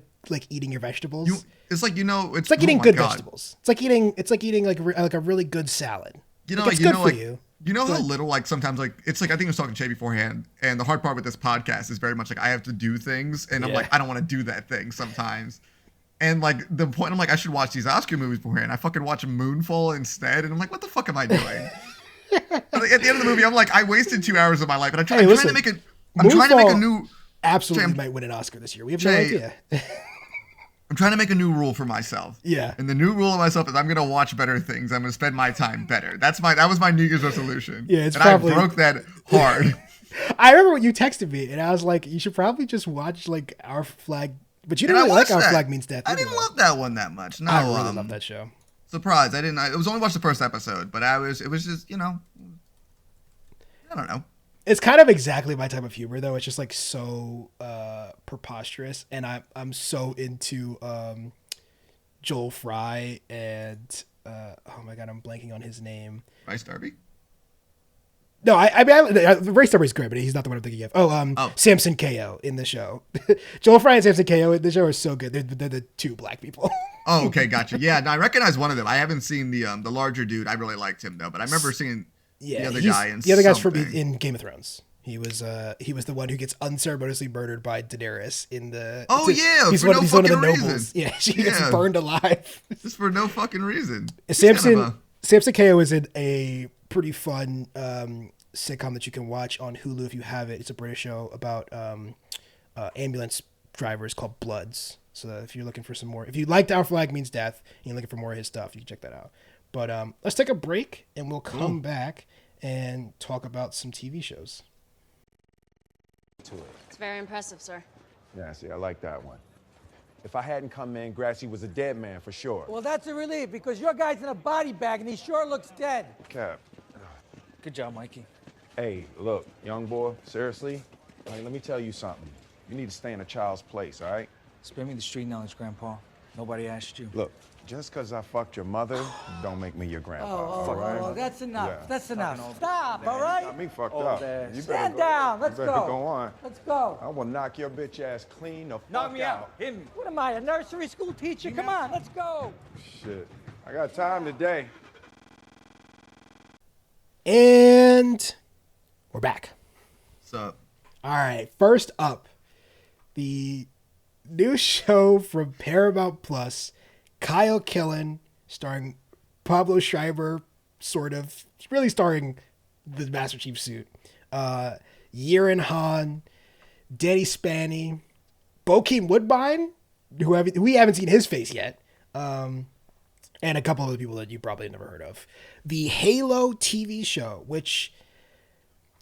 Speaker 3: eating your vegetables.
Speaker 4: It's like
Speaker 3: It's like eating
Speaker 4: oh my
Speaker 3: good
Speaker 4: God.
Speaker 3: vegetables. It's like eating like a really good salad.
Speaker 4: You know,
Speaker 3: it's
Speaker 4: like,
Speaker 3: good for you.
Speaker 4: You know how
Speaker 3: but-
Speaker 4: little, like, sometimes, like, it's like, I think I was talking to Che beforehand, and the hard part with this podcast is very much like I have to do things, and I'm
Speaker 3: Yeah.
Speaker 4: like, I don't want to do that thing sometimes. And like the point, I'm like, I should watch these Oscar movies beforehand. I fucking watch Moonfall instead, and I'm like, what the fuck am I doing? But like, at the end of the movie, I'm like, I wasted 2 hours of my life, and I'm trying to make a new.
Speaker 3: Absolutely
Speaker 4: Che,
Speaker 3: might win an Oscar this year. We have no
Speaker 4: Che,
Speaker 3: idea.
Speaker 4: I'm trying to make a new rule for myself.
Speaker 3: Yeah.
Speaker 4: And the new rule of myself is I'm gonna watch better things. I'm gonna spend my time better. That was my New Year's resolution.
Speaker 3: Yeah, it's
Speaker 4: and
Speaker 3: probably-
Speaker 4: I broke that hard.
Speaker 3: I remember when you texted me, and I was like, you should probably just watch like Our Flag. But you
Speaker 4: And
Speaker 3: didn't
Speaker 4: I
Speaker 3: really like
Speaker 4: watched
Speaker 3: Our
Speaker 4: that.
Speaker 3: Flag Means Death.
Speaker 4: I
Speaker 3: either,
Speaker 4: didn't
Speaker 3: though.
Speaker 4: love that one that much. No,
Speaker 3: I really love that show.
Speaker 4: Surprised. I didn't. It was only watched the first episode, but it was just, I don't know.
Speaker 3: It's kind of exactly my type of humor, though. It's just like so preposterous, and I'm so into Joel Fry and oh my god, I'm blanking on his name.
Speaker 4: Bryce Darby.
Speaker 3: No, I mean, Ray Starberry's great, but he's not the one I'm thinking of. Samson Ko in the show. Joel Fry and Samson Ko in the show are so good. They're the two black people.
Speaker 4: Oh, okay, gotcha. Yeah, no, I recognize one of them. I haven't seen the larger dude. I really liked him though, but I remember seeing the other guy in
Speaker 3: the other guy's from
Speaker 4: something.
Speaker 3: in Game of Thrones. He was the one who gets unceremoniously murdered by Daenerys in the.
Speaker 4: Oh yeah,
Speaker 3: he's
Speaker 4: for
Speaker 3: one,
Speaker 4: no
Speaker 3: he's one of the
Speaker 4: fucking
Speaker 3: nobles.
Speaker 4: reason.
Speaker 3: Yeah, she gets
Speaker 4: Yeah.
Speaker 3: burned alive.
Speaker 4: Just for no fucking reason. He's
Speaker 3: Samson
Speaker 4: kind of
Speaker 3: Samson Ko is in a pretty fun sitcom that you can watch on Hulu if you have it. It's a British show about ambulance drivers called Bloods. So if you're looking for some more, if you liked Our Flag Means Death and you're looking for more of his stuff, you can check that out. But let's take a break and we'll come back and talk about some TV shows.
Speaker 1: It's very impressive, sir.
Speaker 5: Yeah, see, I like that one. If I hadn't come in, Grassy was a dead man for sure.
Speaker 6: Well, that's a relief because your guy's in a body bag and he sure looks dead.
Speaker 5: Cap.
Speaker 7: Good job, Mikey.
Speaker 5: Hey, look, young boy, seriously, like, let me tell you something. You need to stay in a child's place, all right?
Speaker 7: Spare me the street knowledge, Grandpa. Nobody asked you.
Speaker 5: Look, just because I fucked your mother, don't make me your grandpa, all right?
Speaker 6: Oh, that's enough.
Speaker 5: Yeah.
Speaker 6: That's enough.
Speaker 7: all
Speaker 6: Stop, all
Speaker 5: You
Speaker 6: right?
Speaker 5: got me fucked
Speaker 7: Oh,
Speaker 5: up.
Speaker 7: Dad.
Speaker 5: You
Speaker 6: Stand
Speaker 5: go,
Speaker 6: down. Let's
Speaker 5: you better
Speaker 6: go.
Speaker 5: go on.
Speaker 6: Let's go.
Speaker 5: I will knock your bitch ass clean the fuck
Speaker 7: Knock me out. Hit me.
Speaker 6: What am I, a nursery school teacher? Come on, let's go.
Speaker 5: Shit. I got time today.
Speaker 3: And we're back.
Speaker 4: So
Speaker 3: All right. First up, the new show from Paramount Plus, Kyle Killen, starring Pablo Schreiber, sort of, really starring the Master Chief suit. Yirin Han, Danny Spaney, Bokeem Woodbine, who we haven't seen his face yet, and a couple other people that you probably never heard of. The Halo TV show, which,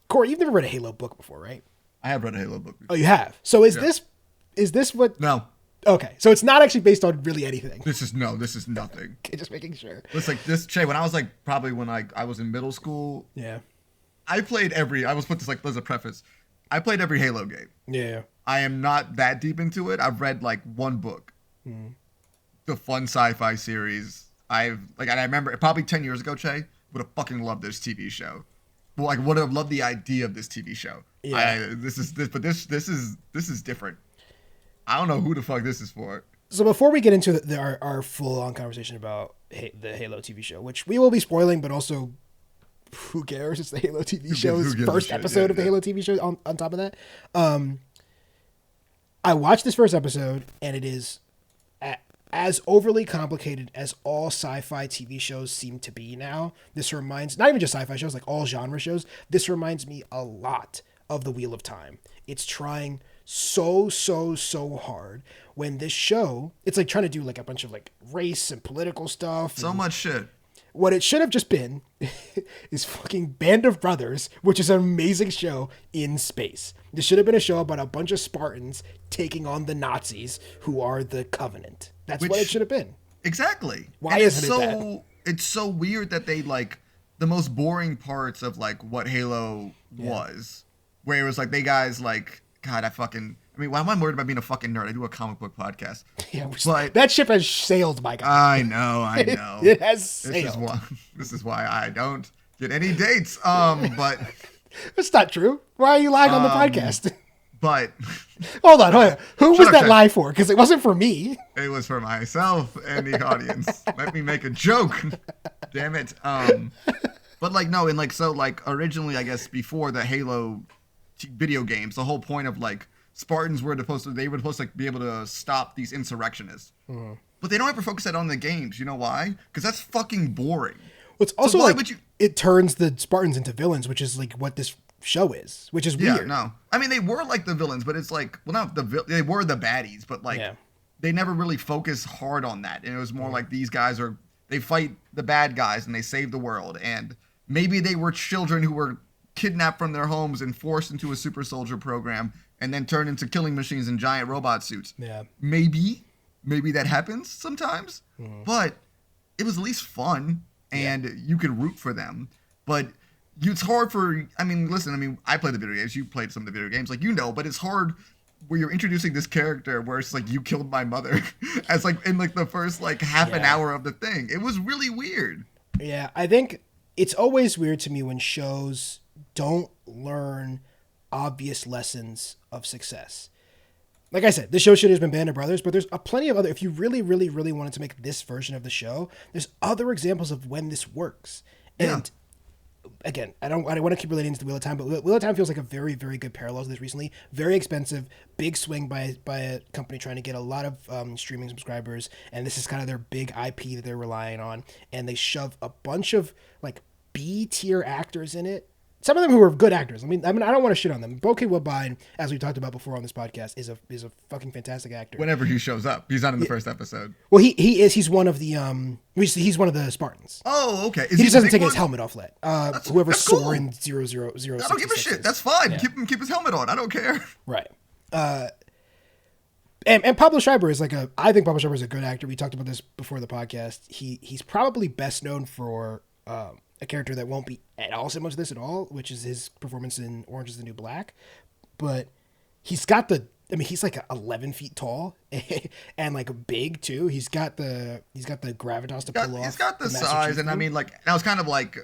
Speaker 3: Corey, you've never read a Halo book before, right?
Speaker 4: I have read a Halo book.
Speaker 3: Oh, you have. So is this what?
Speaker 4: No,
Speaker 3: Okay, so it's not actually based on really anything.
Speaker 4: this is nothing.
Speaker 3: Okay, just making sure.
Speaker 4: It's like this, Che, when I was like, probably when I was in middle school,
Speaker 3: Yeah.
Speaker 4: I was put this like, as a preface, I played every Halo game.
Speaker 3: Yeah.
Speaker 4: I am not that deep into it. I've read like one book, the fun sci-fi series. And I remember probably 10 years ago, Che, would have fucking loved this TV show. Well, like would have loved the idea of this TV show.
Speaker 3: Yeah.
Speaker 4: This is different. I don't know who the fuck this is for.
Speaker 3: So before we get into our full-on conversation about the Halo TV show, which we will be spoiling, but also who cares? It's the Halo TV show's first episode of the Halo TV show. On top of that, I watched this first episode, and it is as overly complicated as all sci-fi TV shows seem to be now. This reminds, not even just sci-fi shows, like all genre shows, this reminds me a lot of The Wheel of Time. It's trying so hard. When this show, it's like trying to do like a bunch of like race and political stuff.
Speaker 4: So much shit.
Speaker 3: What it should have just been is fucking Band of Brothers, which is an amazing show in space. This should have been a show about a bunch of Spartans taking on the Nazis, who are the Covenant. That's what it should have been.
Speaker 4: Exactly.
Speaker 3: Why isn't it that?
Speaker 4: It's so weird that they like the most boring parts of like what Halo was, where it was like they guys like, God, I mean, why am I worried about being a fucking nerd? I do a comic book podcast.
Speaker 3: Yeah,
Speaker 4: but
Speaker 3: that ship has sailed, my guy.
Speaker 4: I know.
Speaker 3: It has sailed.
Speaker 4: This is why I don't get any dates. But
Speaker 3: That's not true. Why are you lying on the podcast?
Speaker 4: But
Speaker 3: hold on. Who was that
Speaker 4: Ted.
Speaker 3: lie for? Because it wasn't for me.
Speaker 4: It was for myself and the audience. Let me make a joke. Damn it. But like no, and like so like originally I guess before the Halo video games, the whole point of like Spartans were supposed to like be able to stop these insurrectionists. Mm-hmm. But they don't ever focus that on the games. You know why? Because that's fucking boring.
Speaker 3: Well, it's also like it turns the Spartans into villains, which is like what this show is, which is weird.
Speaker 4: Yeah, no. I mean, they were like the villains, but it's like, well, not they were the baddies, but like they never really focused hard on that. And it was more like these guys they fight the bad guys and they save the world. And maybe they were children who were kidnapped from their homes and forced into a super soldier program and then turned into killing machines in giant robot suits. Yeah. Maybe that happens sometimes, but it was at least fun and you could root for them. But it's hard I mean, I play the video games. You played some of the video games, like, you know, but it's hard where you're introducing this character where it's like, you killed my mother as like in like the first like half an hour of the thing. It was really weird.
Speaker 3: Yeah. I think it's always weird to me when shows don't learn obvious lessons of success. Like I said, this show should have been Band of Brothers, but there's plenty of other, if you really wanted to make this version of the show, there's other examples of when this works. And again, I don't want to keep relating to the Wheel of Time, but Wheel of Time feels like a very, very good parallel to this recently. Very expensive, big swing by a company trying to get a lot of streaming subscribers, and this is kind of their big IP that they're relying on, and they shove a bunch of like B-tier actors in it. Some of them who are good actors. I mean, I don't want to shit on them. Bokeh Woodbine, as we talked about before on this podcast, is a fucking fantastic actor.
Speaker 4: Whenever he shows up, he's not in the first episode.
Speaker 3: Well, he is. He's one of the he's one of the Spartans.
Speaker 4: Oh, okay.
Speaker 3: He just doesn't take his helmet off. Whoever's
Speaker 4: cool.
Speaker 3: Soren 000. I
Speaker 4: don't give a shit. That's fine. Yeah. Keep his helmet on. I don't care.
Speaker 3: Right. And Pablo Schreiber is I think Pablo Schreiber is a good actor. We talked about this before the podcast. He's probably best known for a character that won't be at all similar to this at all, which is his performance in Orange is the New Black. But he's got he's like 11 feet tall and like big too. He's got the gravitas to pull off.
Speaker 4: He's got the size, and I mean, like, I was kind of like,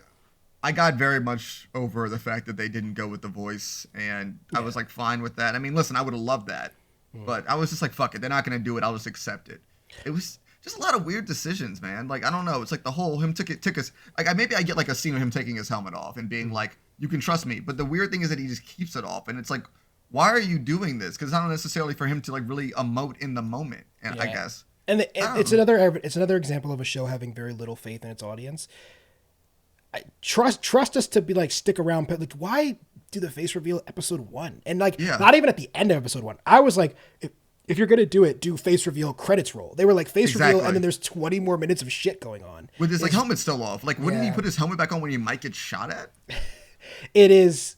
Speaker 4: I got very much over the fact that they didn't go with the voice, and I was like fine with that. I mean, listen, I would have loved that, but I was just like, fuck it, they're not gonna do it. I'll just accept it. It was just a lot of weird decisions, man. Like, I don't know. It's like the whole him took us. Like, maybe I get like a scene of him taking his helmet off and being like, "You can trust me." But the weird thing is that he just keeps it off, and it's like, why are you doing this? Because it's not necessarily for him to like really emote in the moment. I guess.
Speaker 3: And it's another example of a show having very little faith in its audience. Trust us to be like stick around. But like, why do the face reveal episode 1 and like not even at the end of episode 1? I was like, if you're gonna do it, do face reveal credits roll. They were like face reveal, and then there's 20 more minutes of shit going on
Speaker 4: with his like helmet still off. Like, wouldn't he put his helmet back on when he might get shot at?
Speaker 3: It is.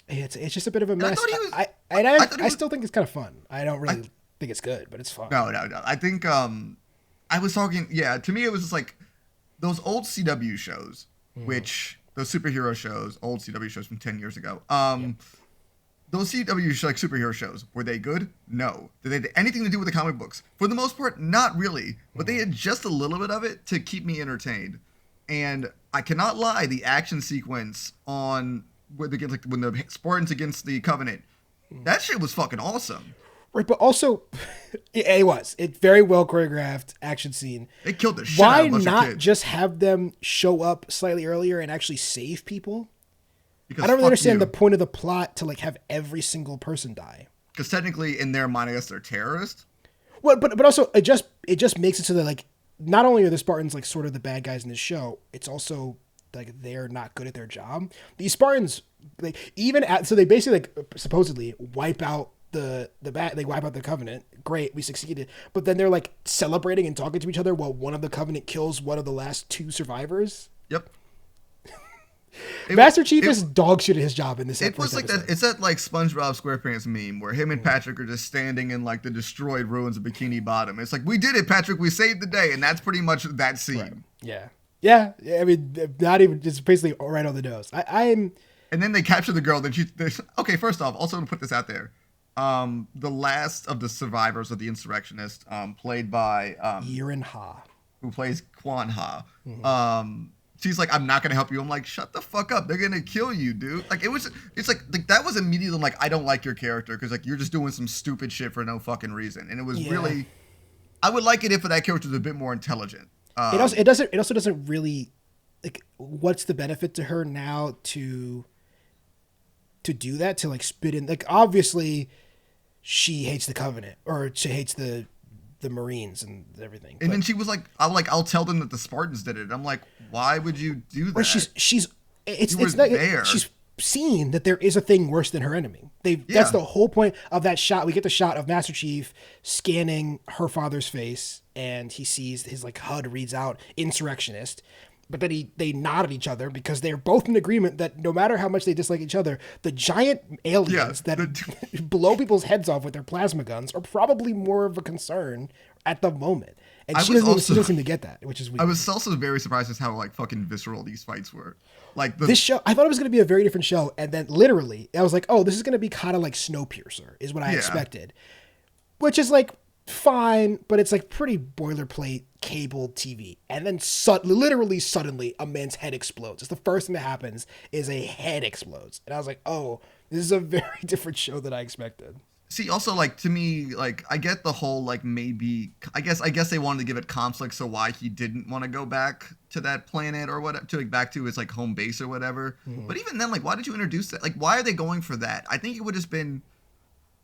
Speaker 3: It's just a bit of a mess. I still think it's kind of fun. I don't really think it's good, but it's fun.
Speaker 4: No. I think I was talking. Yeah, to me it was just like those old CW shows, which those superhero shows, old CW shows from 10 years ago. Those CW like superhero shows, were they good? No. Did they have anything to do with the comic books? For the most part, not really. But they had just a little bit of it to keep me entertained. And I cannot lie, the action sequence when the Spartans against the Covenant, that shit was fucking awesome.
Speaker 3: Right, but also, it was. It's very well choreographed action scene.
Speaker 4: They killed the shit out
Speaker 3: Why
Speaker 4: of a bunch of
Speaker 3: not
Speaker 4: kids.
Speaker 3: just have them show up slightly earlier and actually save people?
Speaker 4: Because
Speaker 3: I don't really
Speaker 4: fuck
Speaker 3: understand
Speaker 4: you.
Speaker 3: the point of the plot to like have every single person die.
Speaker 4: Because technically, in their mind, I guess they're terrorists.
Speaker 3: Well, but also it just makes it so that like not only are the Spartans like sort of the bad guys in this show, it's also like they're not good at their job. These Spartans, like so they basically like supposedly wipe out they wipe out the Covenant. Great, we succeeded. But then they're like celebrating and talking to each other while one of the Covenant kills one of the last two survivors.
Speaker 4: Yep.
Speaker 3: Master Chief is dog shit at his job in this.
Speaker 4: It was like
Speaker 3: episode.
Speaker 4: that. It's that like SpongeBob SquarePants meme where him and Patrick are just standing in like the destroyed ruins of Bikini Bottom. It's like, we did it, Patrick. We saved the day, and that's pretty much that scene.
Speaker 3: Right. Yeah. I mean, not even just basically right on the nose. I'm.
Speaker 4: And then they capture the girl. Then okay. First off, also to put this out there, the last of the survivors of the insurrectionists, played by
Speaker 3: Yirin Ha,
Speaker 4: who plays Kwan Ha. She's like, I'm not gonna help you. I'm like, shut the fuck up. They're gonna kill you, dude. Like it's like that was immediately I'm like, I don't like your character because like you're just doing some stupid shit for no fucking reason. And it was really, I would like it if that character was a bit more intelligent.
Speaker 3: It also doesn't really like what's the benefit to her now to do that, to like spit in, like obviously she hates the Covenant or she hates the Marines and everything.
Speaker 4: And then she was like, I'll tell them that the Spartans did it. I'm like, why would you do that?
Speaker 3: Or she's
Speaker 4: You were
Speaker 3: not
Speaker 4: there.
Speaker 3: she's seen that there is a thing worse than her enemy. That's the whole point of that shot. We get the shot of Master Chief scanning her father's face, and he sees his like HUD reads out insurrectionist. But then they nod at each other because they're both in agreement that no matter how much they dislike each other, the giant aliens that blow people's heads off with their plasma guns are probably more of a concern at the moment. And she doesn't seem to get that, which is weird.
Speaker 4: I was also very surprised as how like fucking visceral these fights were. Like
Speaker 3: this show, I thought it was going to be a very different show, and then literally, I was like, "Oh, this is going to be kind of like Snowpiercer," is what I expected, which is like fine, but it's like pretty boilerplate cable TV. And then literally suddenly, a man's head explodes. It's the first thing that happens is a head explodes, and I was like, "Oh, this is a very different show than I expected."
Speaker 4: See, also, like, to me, like, I get the whole, like, maybe, I guess they wanted to give it conflict, so why he didn't want to go back to that planet or whatever, to, like, back to his, like, home base or whatever. Mm-hmm. But even then, like, why did you introduce that? Like, why are they going for that? I think it would have just been,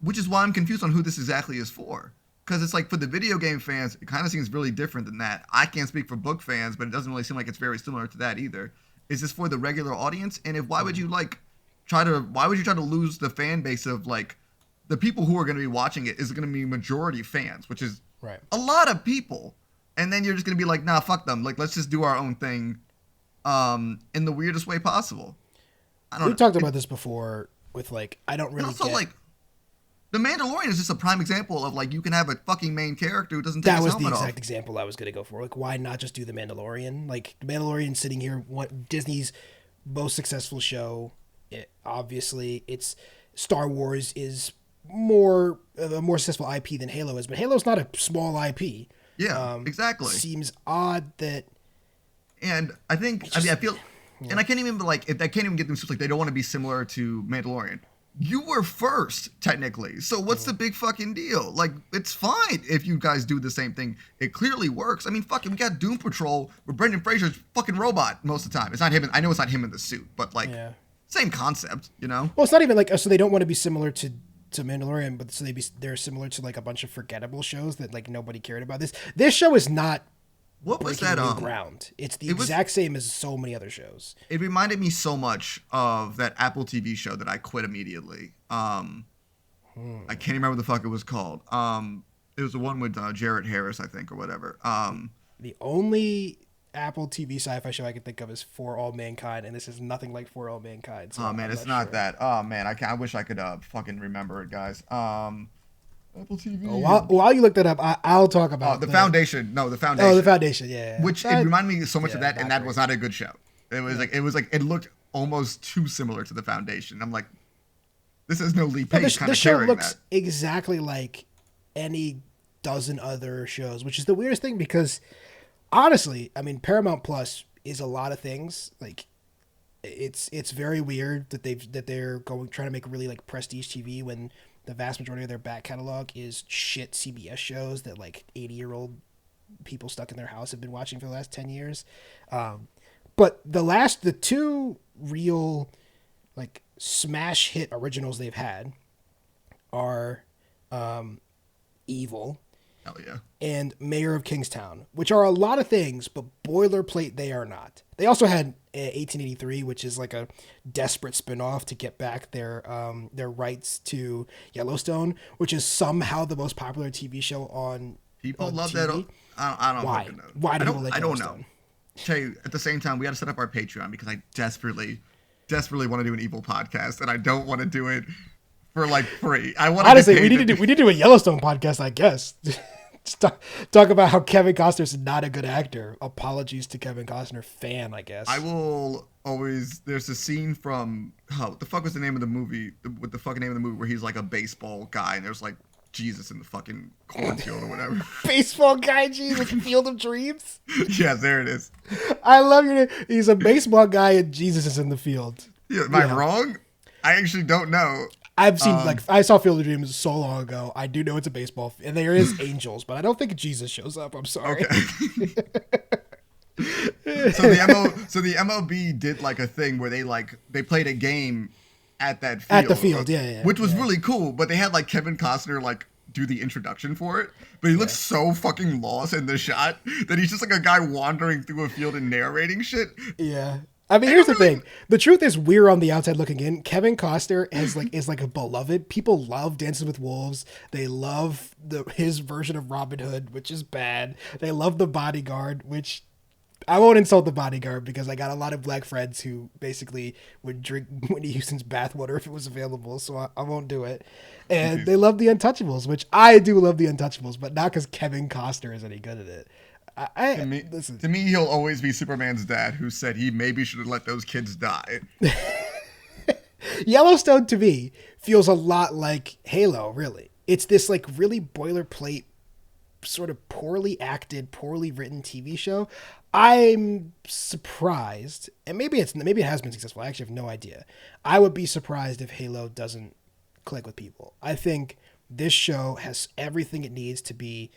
Speaker 4: which is why I'm confused on who this exactly is for. Because it's like, for the video game fans, it kind of seems really different than that. I can't speak for book fans, but it doesn't really seem like it's very similar to that either. Is this for the regular audience? And if, why would you, like, try to lose the fan base of, like, the people who are going to be watching it is going to be majority fans, which is a lot of people. And then you're just going to be like, nah, fuck them. Like, let's just do our own thing in the weirdest way possible.
Speaker 3: We talked about this before with, like, I don't really
Speaker 4: also, like, The Mandalorian is just a prime example of, like, you can have a fucking main character who doesn't take his helmet off.
Speaker 3: That was the exact example I was going to go for. Like, why not just do The Mandalorian? Like, The Mandalorian sitting here, Disney's most successful show. Obviously, it's Star Wars is a more successful IP than Halo is, but Halo's not a small IP.
Speaker 4: Yeah, exactly.
Speaker 3: Seems odd that.
Speaker 4: And I think, I feel, and I can't even be like, I can't even get them like they don't want to be similar to Mandalorian. You were first, technically. So what's the big fucking deal? Like, it's fine if you guys do the same thing. It clearly works. I mean, fucking, we got Doom Patrol where Brendan Fraser's fucking robot most of the time. It's not him. I know it's not him in the suit, but like, same concept, you know?
Speaker 3: Well, it's not even like, so they don't want to be similar to Mandalorian, but so they're similar to like a bunch of forgettable shows that like nobody cared about. This show is not new ground. It's the exact same as so many other shows.
Speaker 4: It reminded me so much of that Apple TV show that I quit immediately. I can't remember what the fuck it was called. It was the one with Jarrett Harris, I think, or whatever.
Speaker 3: The only Apple TV sci-fi show I can think of is For All Mankind, and this is nothing like For All Mankind. So
Speaker 4: it's not that. Oh man, I wish I could fucking remember it, guys. Apple TV.
Speaker 3: While you look that up, I'll talk about
Speaker 4: the Foundation. No, the Foundation.
Speaker 3: Oh, the Foundation. Yeah.
Speaker 4: Which it reminded me so much of that, and that was not a good show. It was it looked almost too similar to the Foundation. I'm like, this is no Lee Pace kind of carrying that.
Speaker 3: This show looks exactly like any dozen other shows, which is the weirdest thing because. Honestly, I mean, Paramount Plus is a lot of things. Like, it's very weird that they're trying to make really like prestige TV when the vast majority of their back catalog is shit CBS shows that like 80-year-old people stuck in their house have been watching for the last 10 years. But the two real like smash hit originals they've had are Evil.
Speaker 4: Hell yeah.
Speaker 3: And Mayor of Kingstown, which are a lot of things, but boilerplate they are not. They also had 1883, which is like a desperate spinoff to get back their rights to Yellowstone, which is somehow the most popular TV show on
Speaker 4: People
Speaker 3: on
Speaker 4: love
Speaker 3: TV.
Speaker 4: that. I don't
Speaker 3: Why?
Speaker 4: fucking know.
Speaker 3: Why do people like
Speaker 4: I don't
Speaker 3: Yellowstone?
Speaker 4: know. Che, at the same time, we got to set up our Patreon because I desperately want to do an Evil podcast, and I don't want to do it for like free. I want
Speaker 3: Honestly, we need to do a Yellowstone podcast, I guess. Just talk about how Kevin Costner's not a good actor. Apologies to Kevin Costner fan, I guess.
Speaker 4: I will always. There's a scene from what the fuck was the name of the movie? What the fucking name of the movie where he's like a baseball guy and there's like Jesus in the fucking cornfield or whatever.
Speaker 3: Baseball guy, Jesus, Field of Dreams.
Speaker 4: Yeah, there it is.
Speaker 3: I love your name. He's a baseball guy and Jesus is in the field.
Speaker 4: Yeah, am I wrong? I actually don't know.
Speaker 3: I've seen I saw Field of Dreams so long ago. I do know it's a baseball, and there is angels, but I don't think Jesus shows up. I'm sorry.
Speaker 4: Okay. So the MLB did like a thing where they played a game at that field.
Speaker 3: At the field, yeah.
Speaker 4: Which was really cool, but they had like Kevin Costner like do the introduction for it, but he looks so fucking lost in the shot that he's just like a guy wandering through a field and narrating shit.
Speaker 3: Yeah. I mean, here's the thing. The truth is, we're on the outside looking in. Kevin Costner is like a beloved. People love Dances with Wolves. They love his version of Robin Hood, which is bad. They love The Bodyguard, which I won't insult The Bodyguard because I got a lot of black friends who basically would drink Whitney Houston's bathwater if it was available, so I won't do it. And they love The Untouchables, which I do love The Untouchables, but not because Kevin Costner is any good at it.
Speaker 4: To me, he'll always be Superman's dad who said he maybe should have let those kids die.
Speaker 3: Yellowstone, to me, feels a lot like Halo, really. It's this like really boilerplate, sort of poorly acted, poorly written TV show. I'm surprised, and maybe it has been successful. I actually have no idea. I would be surprised if Halo doesn't click with people. I think this show has everything it needs to be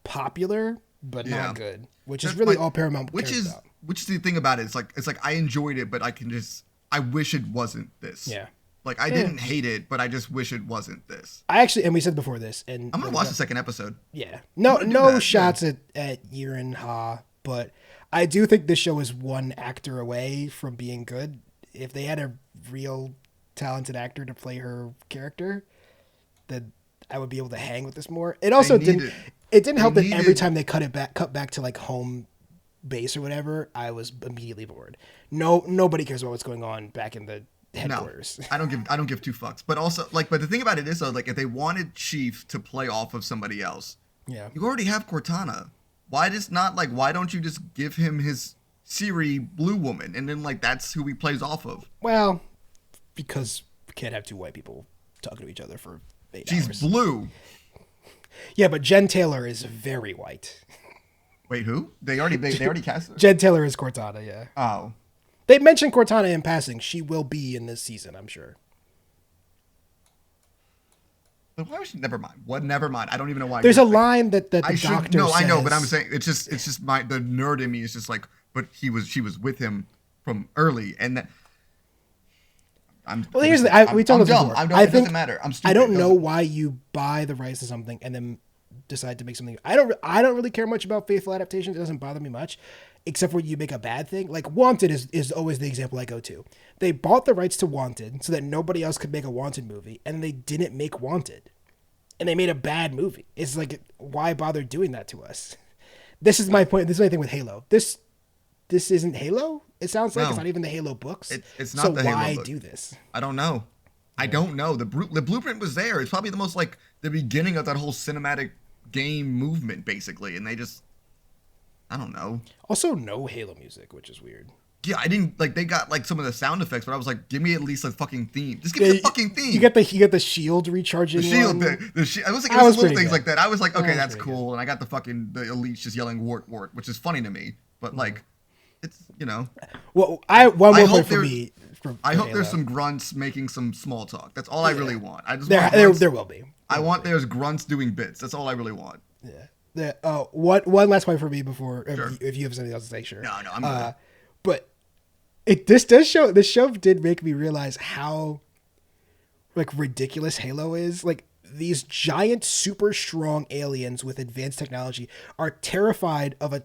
Speaker 3: popular, but not good, which is really all Paramount cares about.
Speaker 4: Which is the thing about it. It's like I enjoyed it, but I wish it wasn't this.
Speaker 3: Yeah.
Speaker 4: Like I didn't hate it, but I just wish it wasn't this.
Speaker 3: I actually, and we said before this, and
Speaker 4: I'm gonna watch the second episode.
Speaker 3: Yeah. No shots at Yirin Ha, but I do think this show is one actor away from being good. If they had a real talented actor to play her character, then I would be able to hang with this more. It also didn't help that every time they cut back to like home base or whatever, I was immediately bored. Nobody cares about what's going on back in the headquarters.
Speaker 4: No, I don't give two fucks. But also but the thing about it is though, like if they wanted Chief to play off of somebody else, you already have Cortana. Why don't you just give him his Siri Blue Woman and then like that's who he plays off of?
Speaker 3: Well, because we can't have two white people talking to each other for 8 hours.
Speaker 4: She's blue.
Speaker 3: Yeah, but Jen Taylor is very white.
Speaker 4: Wait, who? They already cast her?
Speaker 3: Jen Taylor is Cortana, yeah.
Speaker 4: Oh.
Speaker 3: They mentioned Cortana in passing. She will be in this season, I'm sure.
Speaker 4: But why was she? Never mind. What? Never mind. I don't even know why.
Speaker 3: There's a line that the doctor says.
Speaker 4: I know, but I'm saying it's just the nerd in me is just like, but she was with him from early, and that.
Speaker 3: Here's the. We talked about this before.
Speaker 4: It doesn't matter. I'm stupid.
Speaker 3: I don't know why you buy the rights to something and then decide to make something. I don't really care much about faithful adaptations. It doesn't bother me much, except for you make a bad thing. Like Wanted is always the example I go to. They bought the rights to Wanted so that nobody else could make a Wanted movie, and they didn't make Wanted, and they made a bad movie. It's like, why bother doing that to us? This is my point. This is my thing with Halo. This isn't Halo. It sounds like it's not even the Halo books.
Speaker 4: It's not the Halo book.
Speaker 3: So why do this?
Speaker 4: I don't know. I don't know. The blueprint was there. It's probably the most like the beginning of that whole cinematic game movement, basically. And they just, I don't know.
Speaker 3: Also, no Halo music, which is weird.
Speaker 4: Yeah, I didn't like. They got like some of the sound effects, but I was like, give me at least a fucking theme. Just give me the fucking theme.
Speaker 3: You get the shield recharging.
Speaker 4: The shield. I was like, it was little things like that. I was like, okay, that's cool.
Speaker 3: Good.
Speaker 4: And I got the elites just yelling wart, which is funny to me. But like, it's
Speaker 3: Well, one more point for me.
Speaker 4: I hope there's
Speaker 3: Halo.
Speaker 4: some grunts making some small talk. That's all I really want. I just
Speaker 3: There,
Speaker 4: want
Speaker 3: there,
Speaker 4: grunts.
Speaker 3: there will be.
Speaker 4: I want there's grunts doing bits. That's all I really want.
Speaker 3: One last point for me before,
Speaker 4: Sure.
Speaker 3: if you have something else to say, sure.
Speaker 4: No, I'm good.
Speaker 3: But this show did make me realize how like ridiculous Halo is. Like these giant, super strong aliens with advanced technology are terrified of in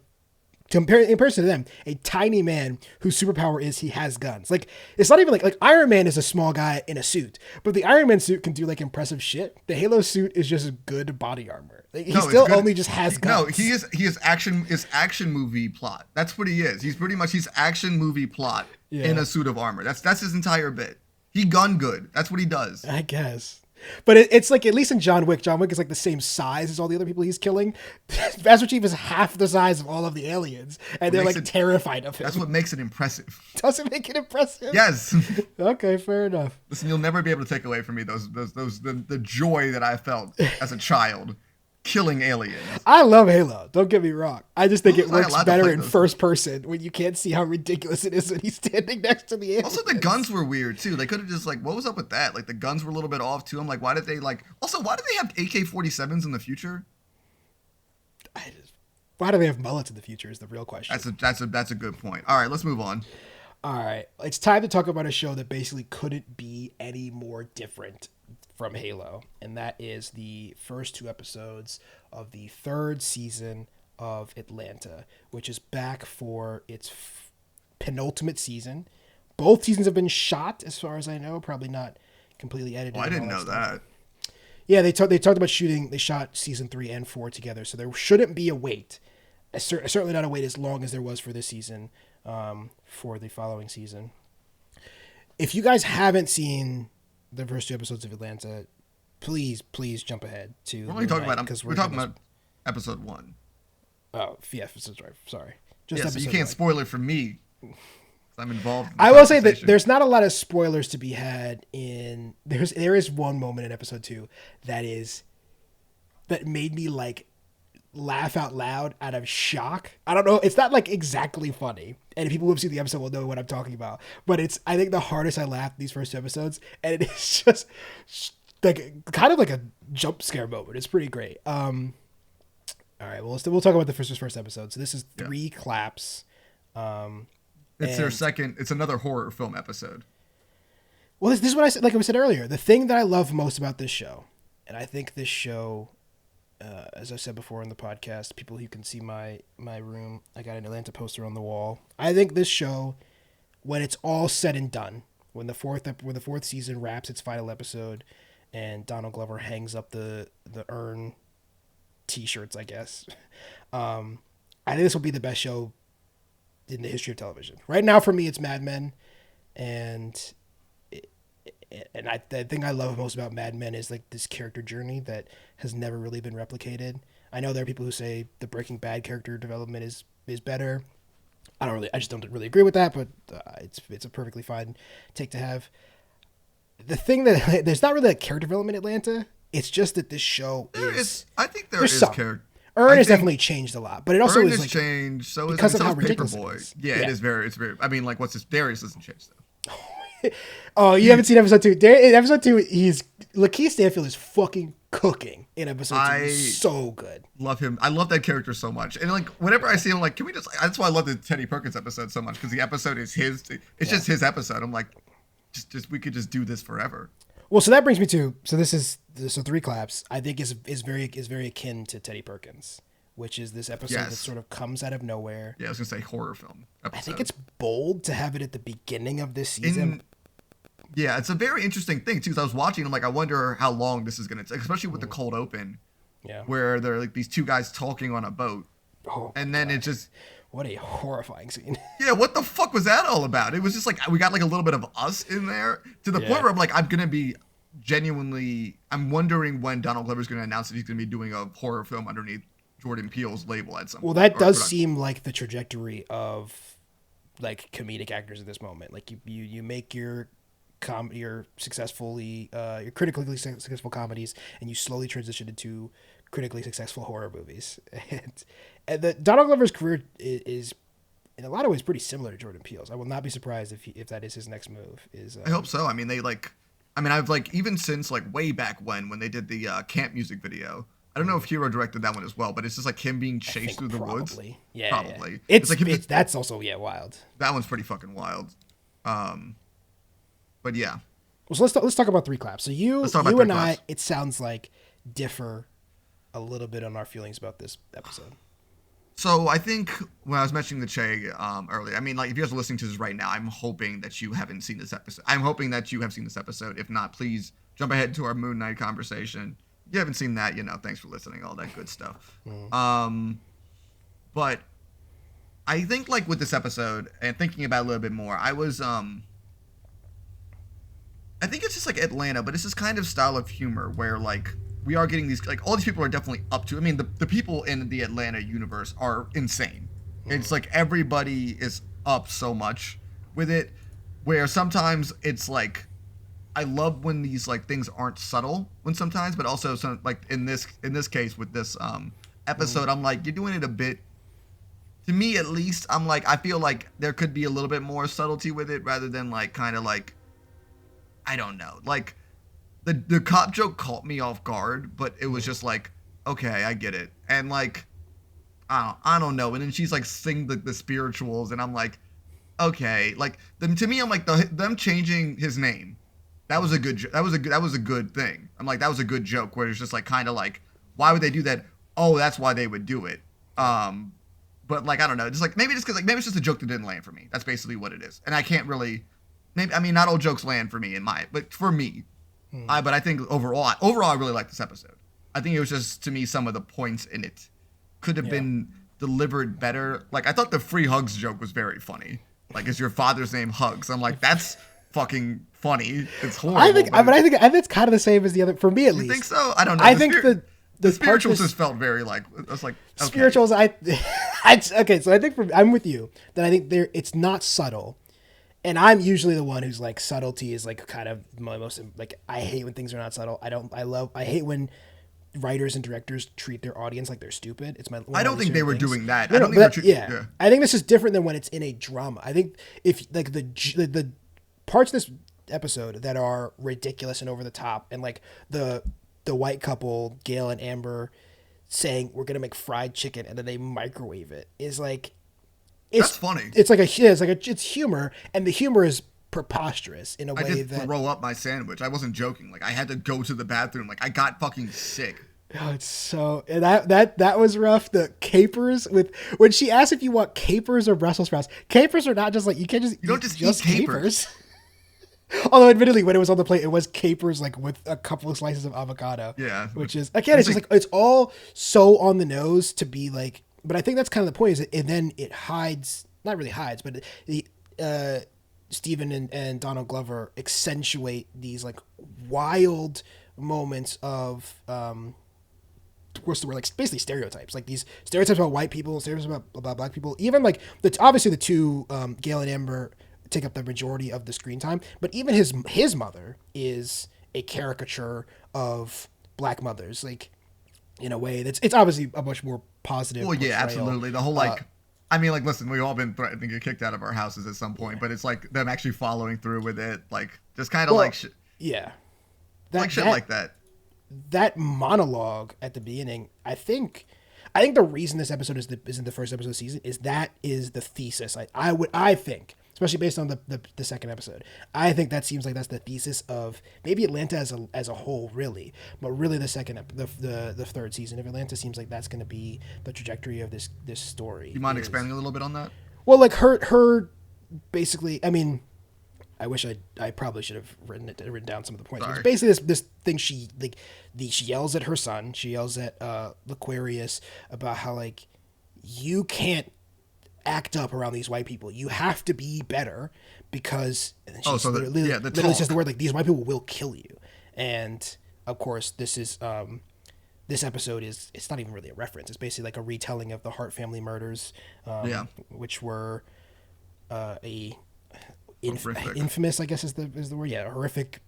Speaker 3: comparison to them, a tiny man whose superpower is he has guns. Like it's not even like Iron Man is a small guy in a suit, but the Iron Man suit can do like impressive shit. The Halo suit is just good body armor. Like, he still only just has guns.
Speaker 4: No, he is action movie plot. That's what he is. He's action movie plot in a suit of armor. That's his entire bit. He gun good. That's what he does.
Speaker 3: I guess. But it's like, at least in John Wick is like the same size as all the other people he's killing. Master Chief is half the size of all of the aliens, and they're like terrified of him.
Speaker 4: That's what makes it impressive.
Speaker 3: Does it make it impressive?
Speaker 4: Yes.
Speaker 3: Okay, fair enough.
Speaker 4: Listen, you'll never be able to take away from me the joy that I felt as a child killing aliens.
Speaker 3: I love Halo. Don't get me wrong. I just think it
Speaker 4: Well,
Speaker 3: works better in first person when you can't see how ridiculous it is when he's standing next to the aliens.
Speaker 4: Also, the guns were weird too. They could have just like, what was up with that? Like the guns were a little bit off too. I'm like, why did they have AK-47s in the future?
Speaker 3: Why do they have mullets in the future is the real question.
Speaker 4: That's a good point. All right, let's move on.
Speaker 3: All right, it's time to talk about a show that basically couldn't be any more different from Halo, and that is the first 2 episodes of the 3rd season of Atlanta, which is back for its penultimate season. Both seasons have been shot, as far as I know, probably not completely edited.
Speaker 4: Well, I didn't know that.
Speaker 3: Yeah, they talked about shooting. They shot season 3 and 4 together, so there shouldn't be a wait. Certainly not a wait as long as there was for this season, for the following season. If you guys haven't seen the first 2 episodes of Atlanta, please jump ahead to.
Speaker 4: We're only talking about episode 1.
Speaker 3: Oh, yeah, sorry.
Speaker 4: Just so you can't spoil it for me. I'm involved.
Speaker 3: I will say that there's not a lot of spoilers to be had in. There is one moment in episode 2 that made me like laugh out loud out of shock. I don't know. It's not like exactly funny. And people who have seen the episode will know what I'm talking about. But it's, I think, the hardest I laughed these first 2 episodes. And it is just like kind of like a jump scare moment. It's pretty great. All right. Well, we'll talk about the first episode. So this is 3 claps.
Speaker 4: It's their second. It's another horror film episode.
Speaker 3: Well, this is what I said. Like I said earlier, the thing that I love most about this show, and I think this show, as I said before in the podcast, people who can see my room, I got an Atlanta poster on the wall. I think this show, when it's all said and done, when the fourth season wraps its final episode, and Donald Glover hangs up the urn T-shirts, I guess, I think this will be the best show in the history of television. Right now, for me, it's Mad Men, and I think I love most about Mad Men is like this character journey that has never really been replicated. I know there are people who say the Breaking Bad character development is better. I just don't really agree with that, but it's a perfectly fine take to have. The thing that there's not really a character development in Atlanta. It's just that this show
Speaker 4: I think there's character.
Speaker 3: Ern has definitely changed a lot, but it also is like
Speaker 4: changed. So
Speaker 3: because
Speaker 4: is
Speaker 3: of how
Speaker 4: so
Speaker 3: ridiculous
Speaker 4: Paperboy.
Speaker 3: it is.
Speaker 4: Yeah, it is very. It's very. I mean, like, what's his Darius doesn't change though.
Speaker 3: Oh, you haven't seen episode 2. In episode 2, Lakeith Stanfield is fucking cooking in episode 2. He's so good.
Speaker 4: Love him. I love that character so much. And like, whenever I see him, like, can we just? That's why I love the Teddy Perkins episode so much, because the episode is his. It's just his episode. I'm like, just we could just do this forever.
Speaker 3: Well, so that brings me to 3 claps. I think is very akin to Teddy Perkins, which is this episode that sort of comes out of nowhere.
Speaker 4: Yeah, I was gonna say horror film episode.
Speaker 3: I think it's bold to have it at the beginning of this season.
Speaker 4: Yeah, it's a very interesting thing too. Because I was watching, I'm like, I wonder how long this is gonna take, especially with the cold open. Yeah, where they're like these 2 guys talking on a boat, and then it just.
Speaker 3: What a horrifying scene.
Speaker 4: Yeah, what the fuck was that all about? It was just like, we got like a little bit of us in there to the point where I'm like, I'm wondering when Donald Glover's going to announce that he's going to be doing a horror film underneath Jordan Peele's label at some point.
Speaker 3: Well, that does seem like the trajectory of like comedic actors at this moment. Like you make your critically successful comedies, and you slowly transition into critically successful horror movies. And the Donald Glover's career is in a lot of ways pretty similar to Jordan Peele's. I will not be surprised if that is his next move.
Speaker 4: I hope so. I mean, I've like even since like way back when they did the camp music video. I don't know if Hero directed that one as well, but it's just like him being chased through the woods.
Speaker 3: Yeah,
Speaker 4: probably.
Speaker 3: Yeah.
Speaker 4: It's like
Speaker 3: that's also wild.
Speaker 4: That one's pretty fucking wild. But yeah.
Speaker 3: Well, so let's talk about Three Claps. So you and I, it sounds like, differ a little bit on our feelings about this episode.
Speaker 4: So I think when I was mentioning the Che earlier, I mean, like, if you guys are listening to this right now, I'm hoping that you haven't seen this episode. I'm hoping that you have seen this episode. If not, please jump ahead to our Moon Knight conversation. If you haven't seen that, thanks for listening, all that good stuff. But I think, like, with this episode and thinking about it a little bit more, I was, I think it's just like Atlanta, but it's this kind of style of humor where, like, we are getting these, like, all these people are definitely up to, I mean, the people in the Atlanta universe are insane. It's like everybody is up so much with it, where sometimes it's like, I love when these, like, things aren't subtle sometimes, but also some, like, in this case with this episode, I'm like, you're doing it a bit, to me at least, I'm like, I feel like there could be a little bit more subtlety with it rather than, like, kind of like, I don't know, like, the cop joke caught me off guard, but it was just like, okay, I get it. And, like, I don't know. And then she's like sing the spirituals, and I'm like, okay. Like, to me, I'm like, them changing his name, that was a good thing. I'm like, that was a good joke where it's just like, kind of like, why would they do that? Oh, that's why they would do it. But, like, I don't know. Just like, maybe it's just a joke that didn't land for me. That's basically what it is. And I can't really, I mean, not all jokes land for me but for me. But I think overall, I really like this episode. I think it was just, to me, some of the points in it could have been delivered better. Like, I thought the free hugs joke was very funny. Like, is your father's name Hugs? I'm like, that's fucking funny. It's horrible.
Speaker 3: I think it's kind of the same as the other, for me at least.
Speaker 4: You think so? I don't know.
Speaker 3: I think the
Speaker 4: spirituals just felt very like, I was like, okay.
Speaker 3: Spirituals. Okay, so I think I'm with you that I think it's not subtle. And I'm usually the one who's like, subtlety is like kind of my most, like, I hate when things are not subtle. I hate when writers and directors treat their audience like they're stupid. It's
Speaker 4: I don't think they were doing that.
Speaker 3: I think this is different than when it's in a drama. I think if, like, the parts of this episode that are ridiculous and over the top, and like the white couple, Gail and Amber, saying we're gonna make fried chicken and then they microwave it, is like,
Speaker 4: that's funny.
Speaker 3: It's humor, and the humor is preposterous in a way
Speaker 4: I did
Speaker 3: that
Speaker 4: throw up my sandwich. I wasn't joking. Like, I had to go to the bathroom. Like, I got fucking sick.
Speaker 3: Oh, it's so, and that was rough. The capers, when she asked if you want capers or Brussels sprouts, capers are not just like, you don't just eat capers. Although, admittedly, when it was on the plate, it was capers, like, with a couple of slices of avocado.
Speaker 4: Yeah,
Speaker 3: which is, again, it's just like, it's all so on the nose to be like. But I think that's kind of the point, and then it hides, not really hides, but Stephen and Donald Glover accentuate these, like, wild moments of, what's the word, like, basically stereotypes, like these stereotypes about white people, stereotypes about black people, even like obviously the two, Gail and Amber, take up the majority of the screen time, but even his mother is a caricature of black mothers, like, in a way it's obviously a much more positive.
Speaker 4: Well, yeah, portrayal. Absolutely. The whole, like, I mean, like, listen, we've all been threatened to get kicked out of our houses at some point, but it's like them actually following through with it, like, just kind of like
Speaker 3: yeah,
Speaker 4: shit like that.
Speaker 3: That monologue at the beginning, I think the reason this episode isn't the first episode of the season is that is the thesis. I think, especially based on the second episode, I think that seems like that's the thesis of maybe Atlanta as a whole, really, but really the third season of Atlanta seems like that's going to be the trajectory of this story.
Speaker 4: You mind expanding a little bit on that?
Speaker 3: Well, like her basically, I mean, I wish I probably should have written down some of the points. It's basically this thing she yells at her son, she yells at L'Aquarius about how, like, you can't act up around these white people. You have to be better because literally says the word, like, these white people will kill you. And of course, this is this episode it's not even really a reference. It's basically like a retelling of the Hart family murders, which were infamous, I guess is the word. Yeah, a horrific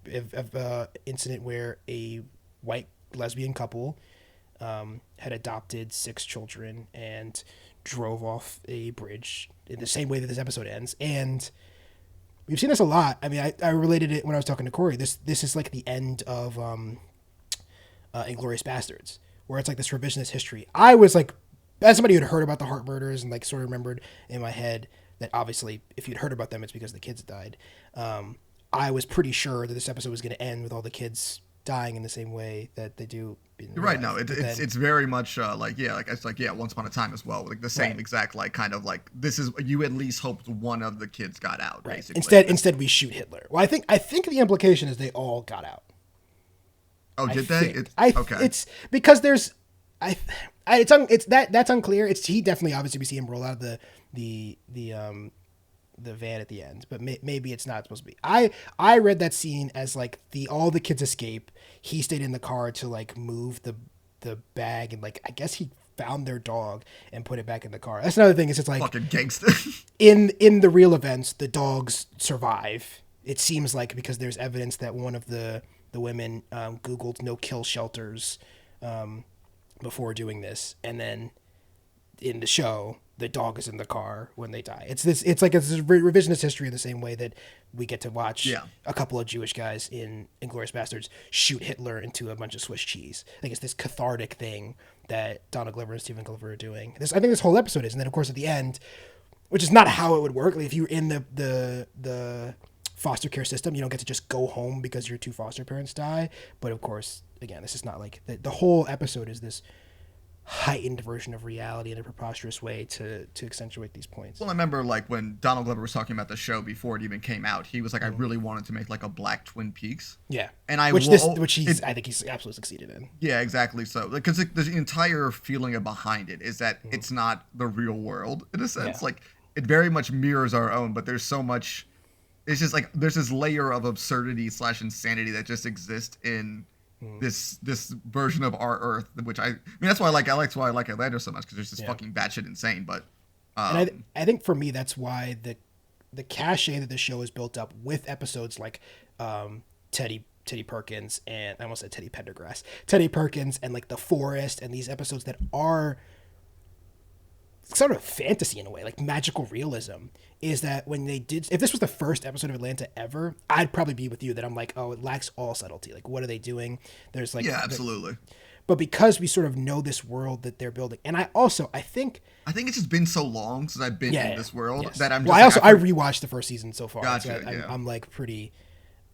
Speaker 3: incident where a white lesbian couple had adopted 6 children and drove off a bridge in the same way that this episode ends. And we've seen this a lot. I mean, I related it when I was talking to Corey. This is like the end of Inglourious Bastards, where it's like this revisionist history. I was like, as somebody who had heard about the Hart murders and like sort of remembered in my head that obviously if you'd heard about them, it's because the kids died. I was pretty sure that this episode was going to end with all the kids dying in the same way that they do.
Speaker 4: You're right. No, it's very much Once Upon a Time as well. Like the same exact kind of like this is you at least hoped one of the kids got out. Right. Basically.
Speaker 3: Instead we shoot Hitler. Well, I think the implication is they all got out.
Speaker 4: Oh, did they?
Speaker 3: Okay. It's because there's that's unclear. He definitely obviously we see him roll out of the van at the end, but maybe it's not supposed to be. I read that scene as like all the kids escape. He stayed in the car to like move the bag and like I guess he found their dog and put it back in the car. That's another thing. Is it's like
Speaker 4: fucking gangster.
Speaker 3: in the real events, the dogs survive. It seems like because there's evidence that one of the women Googled no-kill shelters before doing this, and then in the show the dog is in the car when they die. It's like a revisionist history in the same way that we get to watch a couple of Jewish guys in Inglourious Bastards shoot Hitler into a bunch of Swiss cheese. I think it's this cathartic thing that Donald Glover and Stephen Glover are doing. I think this whole episode is, and then of course at the end, which is not how it would work. Like if you're in the foster care system, you don't get to just go home because your two foster parents die. But of course, again, this is not like the whole episode is this heightened version of reality in a preposterous way to accentuate these points.
Speaker 4: Well, I remember like when Donald Glover was talking about the show before it even came out, he was like, I really wanted to make like a Black Twin Peaks.
Speaker 3: Yeah.
Speaker 4: And
Speaker 3: I think he's absolutely succeeded in.
Speaker 4: Yeah, exactly. So because the entire feeling behind it is that it's not the real world in a sense. Like it very much mirrors our own, but there's so much, it's just like, there's this layer of absurdity / insanity that just exists in this version of our Earth, which I mean that's why I like Atlanta so much, because there's this fucking batshit insane. But
Speaker 3: and I think for me that's why the cachet that the show is built up with episodes like Teddy Perkins and I almost said Teddy Pendergrass, Teddy Perkins and like The Forest, and these episodes that are sort of fantasy in a way, like magical realism, is that when they did, if this was the first episode of Atlanta ever, I'd probably be with you that I'm like, oh, it lacks all subtlety. Like, what are they doing? There's like,
Speaker 4: yeah, absolutely.
Speaker 3: But because we sort of know this world that they're building, and I think it's
Speaker 4: just been so long since I've been in this world that I'm.
Speaker 3: I rewatched the first season so far.
Speaker 4: Gotcha,
Speaker 3: so I'm like pretty.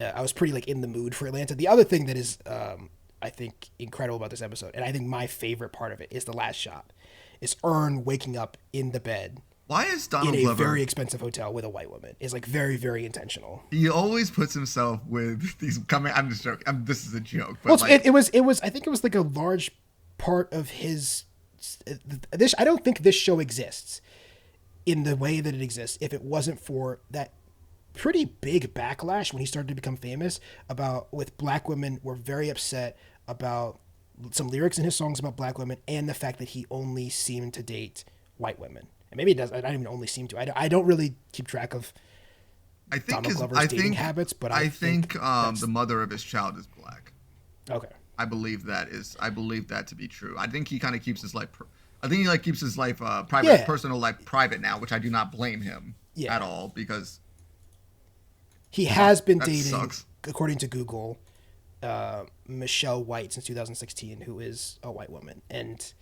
Speaker 3: I was pretty like in the mood for Atlanta. The other thing that is, I think, incredible about this episode, and I think my favorite part of it is the last shot. Is Earn waking up in the bed.
Speaker 4: Why is Donald
Speaker 3: in a
Speaker 4: Glover
Speaker 3: very expensive hotel with a white woman? Is like very, very intentional.
Speaker 4: He always puts himself with these coming. I'm just joking. This is a joke. But
Speaker 3: well,
Speaker 4: like,
Speaker 3: it was. I think it was like a large part of his. This I don't think this show exists in the way that it exists if it wasn't for that pretty big backlash when he started to become famous with black women were very upset about some lyrics in his songs about black women and the fact that he only seemed to date white women. And maybe it does. I don't even only seem to. I don't really keep track of Donald Glover's dating habits, but I think
Speaker 4: the mother of his child is black.
Speaker 3: Okay.
Speaker 4: I believe that to be true. I think he kind of keeps his life. I think he keeps his life private, personal life private now, which I do not blame him at all, because
Speaker 3: he has been dating,
Speaker 4: sucks.
Speaker 3: According to Google, Michelle White since 2016, who is a white woman. And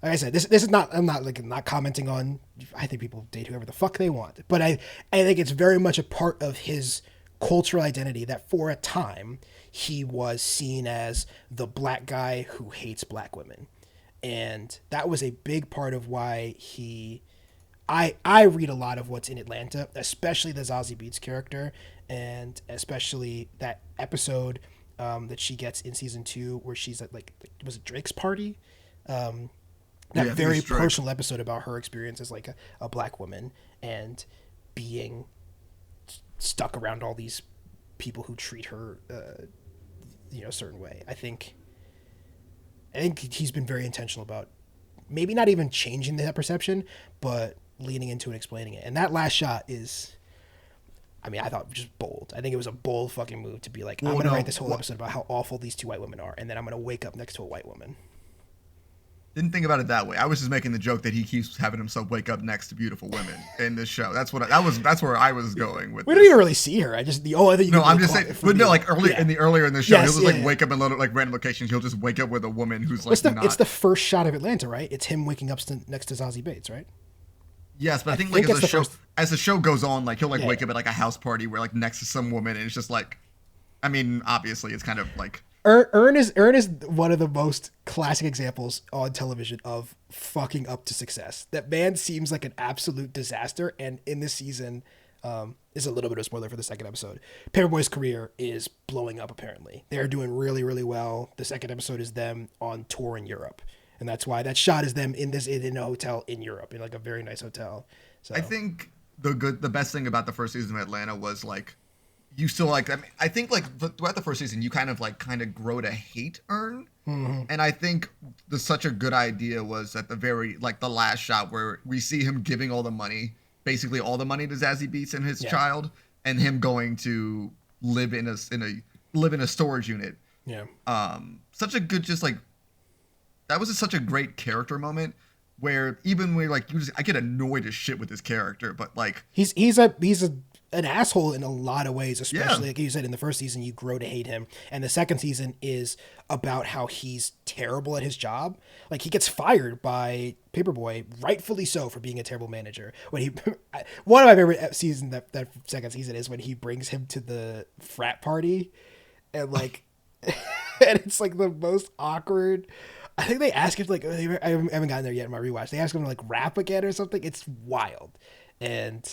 Speaker 3: like I said, this is not. I'm not commenting on. I think people date whoever the fuck they want, but I think it's very much a part of his cultural identity that for a time he was seen as the black guy who hates black women, and that was a big part of why he. I read a lot of what's in Atlanta, especially the Zazie Beetz character, and especially that episode that she gets in season 2 where she's at was it Drake's party? That very personal episode about her experience as like a black woman and being stuck around all these people who treat her a certain way. I think he's been very intentional about maybe not even changing that perception, but leaning into and explaining it. And that last shot is, I mean, I thought just bold. I think it was a bold fucking move to be like, I'm going to write this whole episode about how awful these two white women are, and then I'm going to wake up next to a white woman.
Speaker 4: Didn't think about it that way. I was just making the joke that he keeps having himself wake up next to beautiful women in this show. That's where I was going with.
Speaker 3: We
Speaker 4: this.
Speaker 3: don't even really see her. I just I think
Speaker 4: No, I'm just saying. But no, like earlier in the show,
Speaker 3: Yes,
Speaker 4: he'll just
Speaker 3: yeah,
Speaker 4: like
Speaker 3: yeah.
Speaker 4: wake up in like random locations. He'll just wake up with a woman who's like
Speaker 3: it's the first shot of Atlanta, right? It's him waking up next to Zazie Bates, right?
Speaker 4: Yes, but I think
Speaker 3: think
Speaker 4: like
Speaker 3: it's the first-
Speaker 4: as the show goes on, like he'll like
Speaker 3: Yeah.
Speaker 4: wake up at like a house party where like next to some woman, and it's just like, I mean, obviously it's kind of like.
Speaker 3: Ern is one of the most classic examples on television of fucking up to success. That man seems like an absolute disaster, and in this season, is a little bit of a spoiler for the second episode. Paperboy's career is blowing up. Apparently, they're doing really, really well. The second episode is them on tour in Europe, and that's why that shot is them in a hotel in Europe, in like a very nice hotel. So
Speaker 4: I think the best thing about the first season of Atlanta was like. You still like, I think like throughout the first season, you kind of grow to hate Ern.
Speaker 3: Mm-hmm.
Speaker 4: And I think such a good idea was at the very, like the last shot where we see him giving all the money, basically all the money to Zazie Beetz and his child, and him going to live in a storage unit.
Speaker 3: Yeah.
Speaker 4: Such a good, just like, that was just such a great character moment where even when like, I get annoyed as shit with this character, but like.
Speaker 3: He's an asshole in a lot of ways, especially like you said in the first season, you grow to hate him, and the second season is about how he's terrible at his job. Like he gets fired by Paperboy, rightfully so, for being a terrible manager. When he, one of my favorite season that second season is when he brings him to the frat party, and like, and it's like the most awkward. I think they ask him to like, I haven't gotten there yet in my rewatch. They ask him to like rap again or something. It's wild, and.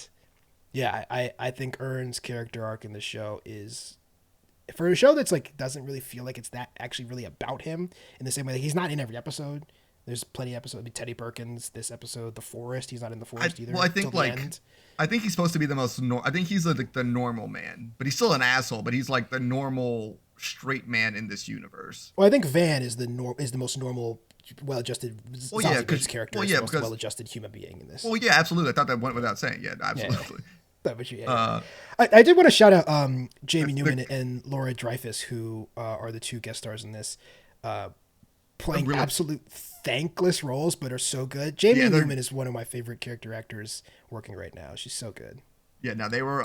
Speaker 3: Yeah, I think Ern's character arc in the show is, for a show that's like doesn't really feel like it's that actually really about him in the same way that he's not in every episode. There's plenty of episodes. Teddy Perkins, this episode, The Forest. He's not in The Forest either.
Speaker 4: Well, I think
Speaker 3: till the
Speaker 4: like
Speaker 3: end.
Speaker 4: I think he's supposed to be the most. I think he's like the normal man, but he's still an asshole. But he's like the normal straight man in this universe.
Speaker 3: Well, I think Van is the most normal, well-adjusted character.
Speaker 4: Well,
Speaker 3: is
Speaker 4: yeah,
Speaker 3: the most
Speaker 4: because
Speaker 3: well-adjusted human being in this.
Speaker 4: Well, yeah, absolutely. I thought that went without saying. Yeah, absolutely.
Speaker 3: I did want to shout out Jamie Newman and Laura Dreyfus, who are the two guest stars in this, playing absolute thankless roles, but are so good. Jamie Newman is one of my favorite character actors working right now. She's so good.
Speaker 4: Yeah, no, they were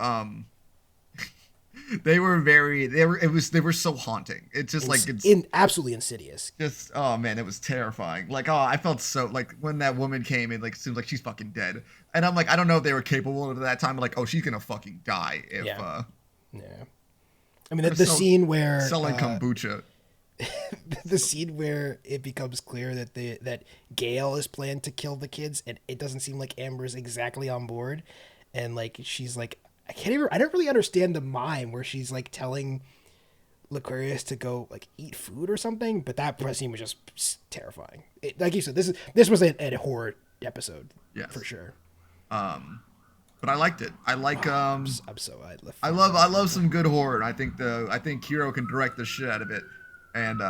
Speaker 4: they were so haunting. It's just
Speaker 3: absolutely insidious.
Speaker 4: Just oh man, it was terrifying. Like I felt so like when that woman came in, like it seems like she's fucking dead. And I'm like, I don't know if they were capable of that time. Like, oh, she's gonna fucking die if
Speaker 3: yeah. I mean the scene where
Speaker 4: selling kombucha.
Speaker 3: The scene where it becomes clear that Gail is planned to kill the kids, and it doesn't seem like Amber's exactly on board, and like she's like, I don't really understand the mime where she's like telling L'Aquarius to go like eat food or something, but that scene was just terrifying. Like you said, this was a horror episode, for sure.
Speaker 4: But I liked it. I like I love some good horror. I think Hero can direct the shit out of it, and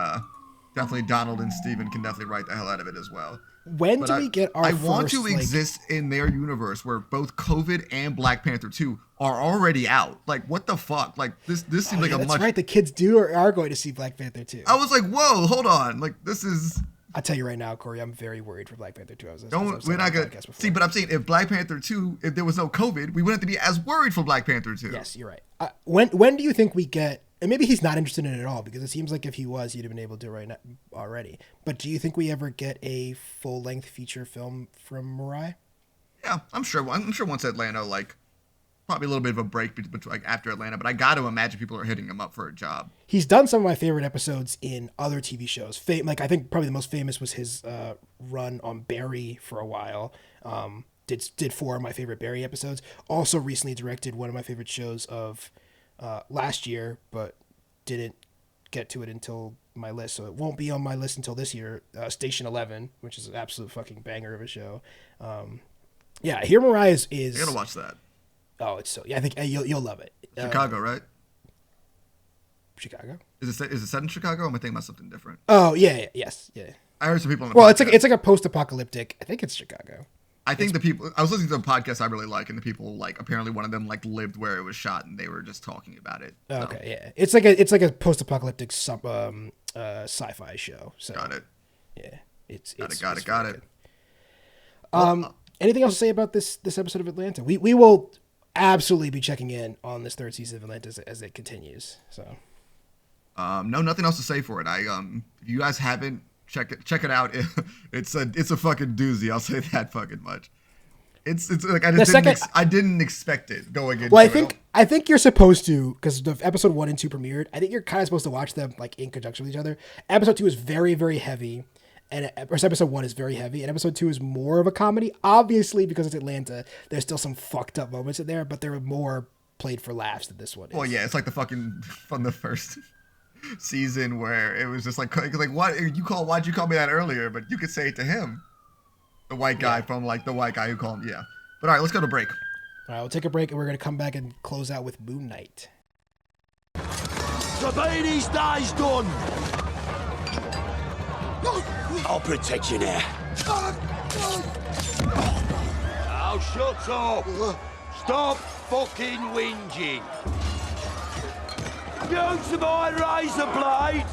Speaker 4: definitely Donald and Steven can definitely write the hell out of it as well.
Speaker 3: When do we get our
Speaker 4: I
Speaker 3: first,
Speaker 4: want to exist in their universe where both COVID and Black Panther 2 are already out. Like, what the fuck? Like, this seems like a
Speaker 3: that's
Speaker 4: much...
Speaker 3: right, the kids are going to see Black Panther 2.
Speaker 4: I was like, whoa, hold on. Like, this is...
Speaker 3: I'll tell you right now, Corey, I'm very worried for Black Panther 2.
Speaker 4: We're not going to... See, but I'm saying if Black Panther 2, if there was no COVID, we wouldn't have to be as worried for Black Panther 2.
Speaker 3: Yes, you're right. When do you think we get... And maybe he's not interested in it at all, because it seems like if he was, he'd have been able to do it right now already. But do you think we ever get a full-length feature film from Mariah?
Speaker 4: Yeah, I'm sure once Atlanta, like, probably a little bit of a break like after Atlanta, but I got to imagine people are hitting him up for a job. He's
Speaker 3: done some of my favorite episodes in other TV shows. Like, I think probably the most famous was his run on Barry for a while. Did 4 of my favorite Barry episodes. Also recently directed one of my favorite shows of last year, but didn't get to it until my list, so it won't be on my list until this year. Station 11, which is an absolute fucking banger of a show. Here Mariah is...
Speaker 4: I gotta watch that.
Speaker 3: Oh, it's so... Yeah, I think you'll love it.
Speaker 4: Chicago, right?
Speaker 3: Chicago?
Speaker 4: Is it set in Chicago, or am I thinking about something different?
Speaker 3: Oh, yes.
Speaker 4: I heard some people on the
Speaker 3: podcast. It's like a post-apocalyptic... I think it's Chicago.
Speaker 4: I think the people... I was listening to a podcast I really like, and the people, like, apparently one of them, like, lived where it was shot, and they were just talking about it. So.
Speaker 3: Okay, yeah. It's like a post-apocalyptic sci-fi show. So.
Speaker 4: Got it.
Speaker 3: Yeah. It's
Speaker 4: Got
Speaker 3: it's
Speaker 4: it.
Speaker 3: really good. Anything else to say about this episode of Atlanta? We will absolutely be checking in on this third season of Atlanta as it continues. So,
Speaker 4: no, nothing else to say for it. If you guys haven't check it out. It's a fucking doozy. I'll say that fucking much. It's like I didn't expect it going into.
Speaker 3: Well, I think you're supposed to, because the episode 1 and 2 premiered. I think you're kind of supposed to watch them like in conjunction with each other. Episode 2 is very, very heavy, and episode 1 is very heavy, and episode 2 is more of a comedy. Obviously, because it's Atlanta, there's still some fucked up moments in there, but they're more played for laughs than this one is.
Speaker 4: Well, yeah, it's like the fucking from the first season where it was just like why'd you call me that earlier? But you could say it to him. The white guy from like the white guy who called him, yeah. But all right, let's go to break.
Speaker 3: All right, we'll take a break and we're going to come back and close out with Moon Knight.
Speaker 1: Sabini's day's done. I'll protect you now. Oh, shut up. Stop fucking whinging. Use my razor blade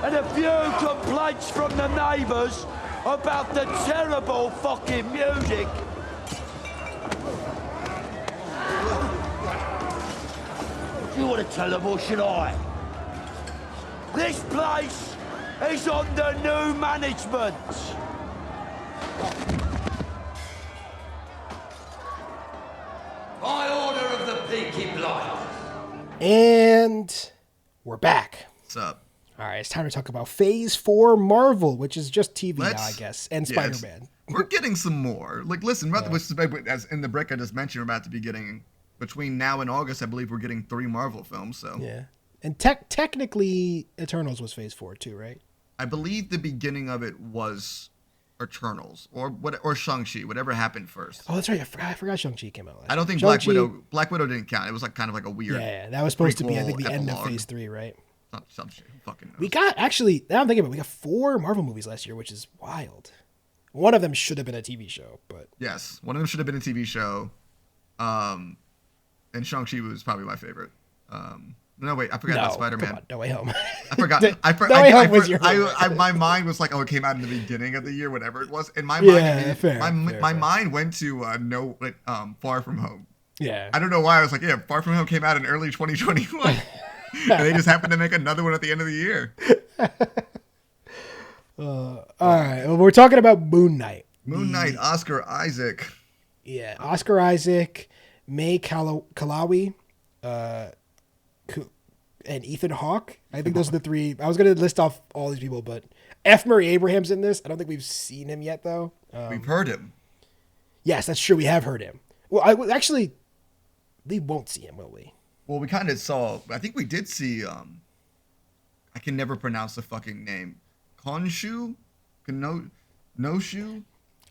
Speaker 1: and a few complaints from the neighbours about the terrible fucking music. Do you want to tell them or should I? This place is under new management. By order of the Peaky Blinders.
Speaker 3: And we're back.
Speaker 4: What's up?
Speaker 3: All right, it's time to talk about Phase 4 Marvel, which is just TV now, I guess, and Spider-Man.
Speaker 4: We're getting some more. Like, listen, as in the break I just mentioned, we're about to be getting, between now and August, I believe we're getting 3 Marvel films, so.
Speaker 3: Yeah. And technically, Eternals was Phase 4 too, right?
Speaker 4: I believe the beginning of it was Eternals, or Shang-Chi, whatever happened first.
Speaker 3: Oh, that's right. I forgot Shang-Chi came out last
Speaker 4: I don't think
Speaker 3: Shang-Chi,
Speaker 4: Black Widow didn't count. It was like kind of like a weird.
Speaker 3: Yeah, that was supposed to be, I think, the end of
Speaker 4: epilogue.
Speaker 3: Phase 3, right?
Speaker 4: Some shit. Who fucking knows?
Speaker 3: We got, actually, now I'm thinking about it, we got 4 Marvel movies last year, which is wild. One of them should have been a TV show, but...
Speaker 4: Yes, one of them should have been a TV show. And Shang-Chi was probably my favorite. No, wait, I forgot about Spider-Man.
Speaker 3: Come on, No Way Home.
Speaker 4: I forgot.
Speaker 3: No Way Home was your favorite.
Speaker 4: My mind was like, oh, it came out in the beginning of the year, whatever it was. And my mind went to Far From Home.
Speaker 3: Yeah.
Speaker 4: I don't know why. I was like, yeah, Far From Home came out in early 2021. And they just happened to make another one at the end of the year.
Speaker 3: All right. Well, we're talking about Moon Knight.
Speaker 4: Moon Knight, Oscar Isaac.
Speaker 3: Yeah. Oscar Isaac, May Kalawi, and Ethan Hawke. I think those are the 3. I was going to list off all these people, but F. Murray Abraham's in this. I don't think we've seen him yet, though.
Speaker 4: We've heard him.
Speaker 3: Yes, that's true. We have heard him. Well, actually, we won't see him, will we?
Speaker 4: Well, we kind of saw. I think we did see. I can never pronounce the fucking name. Khonshu, Noshu.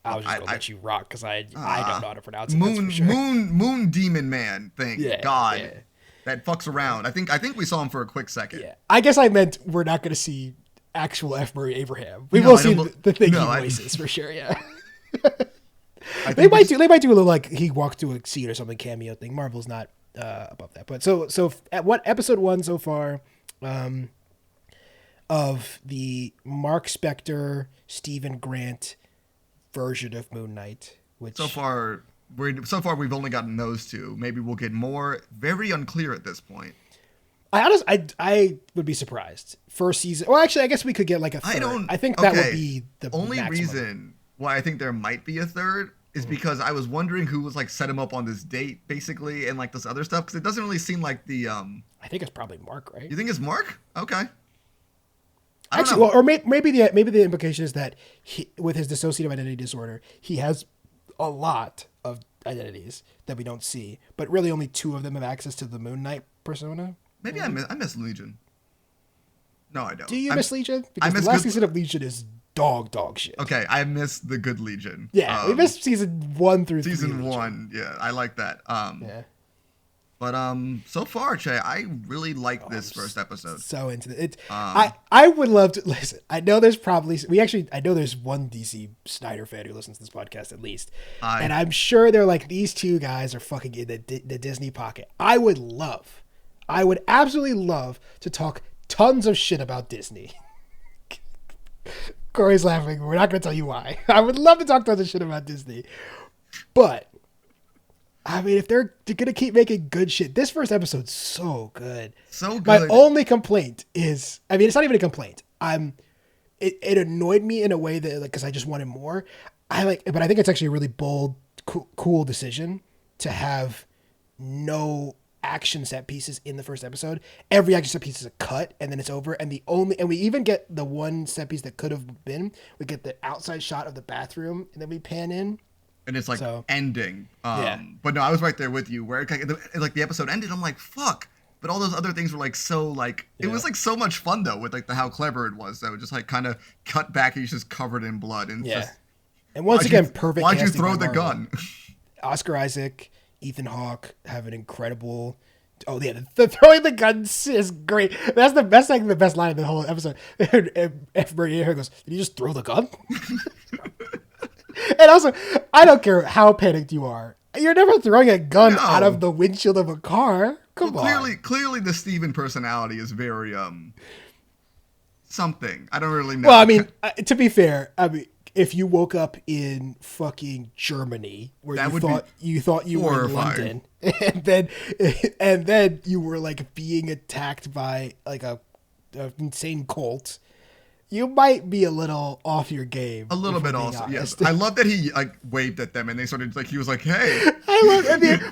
Speaker 3: I was just gonna let you rock because I don't know how to pronounce it. Moon
Speaker 4: Demon Man thing.
Speaker 3: Yeah,
Speaker 4: God,
Speaker 3: yeah.
Speaker 4: That fucks around. I think we saw him for a quick second.
Speaker 3: Yeah, I guess I meant we're not gonna see actual F. Murray Abraham. We will see the thing he voices for sure. Yeah. They might do a little like he walked through a scene or something cameo thing. Marvel's not above that, but so at what episode 1 so far of the Mark Spector, Stephen Grant version of Moon Knight, which
Speaker 4: so far we've only gotten those 2. Maybe we'll get more. Very unclear at this point.
Speaker 3: I would be surprised. First season. Well, actually, I guess we could get like a third. I think that would be the
Speaker 4: only
Speaker 3: maximum
Speaker 4: reason why I think there might be a third is because I was wondering who was like set him up on this date, basically, and like this other stuff, because it doesn't really seem like the.
Speaker 3: I think it's probably Mark, right?
Speaker 4: You think it's Mark? Okay.
Speaker 3: Actually, well, or maybe the implication is that with his dissociative identity disorder, he has a lot of identities that we don't see, but really only 2 of them have access to the Moon Knight persona.
Speaker 4: Maybe I miss Legion. No, I don't.
Speaker 3: Do you miss Legion? Because the last season of Legion is dog shit.
Speaker 4: Okay, I miss the good Legion.
Speaker 3: Yeah, we missed season 1 through 3.
Speaker 4: Season 1, yeah, I like that.
Speaker 3: Yeah.
Speaker 4: But so far, Che, I really like this first episode.
Speaker 3: So into it. I would love to listen. I know there's probably I know there's one DC Snyder fan who listens to this podcast at least, and I'm sure they're like, these 2 guys are fucking in the Disney pocket. I would absolutely love to talk tons of shit about Disney. Corey's laughing. We're not going to tell you why. I would love to talk to other shit about Disney. But, I mean, if they're going to keep making good shit, this first episode's so good.
Speaker 4: So good.
Speaker 3: My only complaint is, I mean, it's not even a complaint. It annoyed me in a way that, like, because I just wanted more. But I think it's actually a really bold, cool decision to have no action set pieces in the first episode. Every action set piece is a cut, and then it's over. And we even get the one set piece that could have been. We get the outside shot of the bathroom, and then we pan in,
Speaker 4: and it's like ending.
Speaker 3: Yeah.
Speaker 4: But no, I was right there with you. Where the episode ended, I'm like, fuck. But all those other things were like so like it was like so much fun though with like how clever it was. So just like kind of cut back and he's just covered in blood and just.
Speaker 3: And once again, perfect.
Speaker 4: Why'd you
Speaker 3: casting
Speaker 4: throw
Speaker 3: by
Speaker 4: the
Speaker 3: Marvel.
Speaker 4: gun?
Speaker 3: Oscar Isaac, Ethan Hawke have an incredible. Oh yeah, the throwing the guns is great. That's the best thing, the best line of the whole episode. F. Murray goes, "Did you just throw the gun?" And also, I don't care how panicked you are. You're never throwing a gun out of the windshield of a car. Come on.
Speaker 4: Clearly, the Steven personality is very something. I don't really know.
Speaker 3: Well, I mean, to be fair, I mean, if you woke up in fucking Germany where you thought you were in London, and then you were like being attacked by like a insane cult, you might be a little off your game.
Speaker 4: A little bit also, yes. I love that he like waved at them and they started like he was like, "Hey."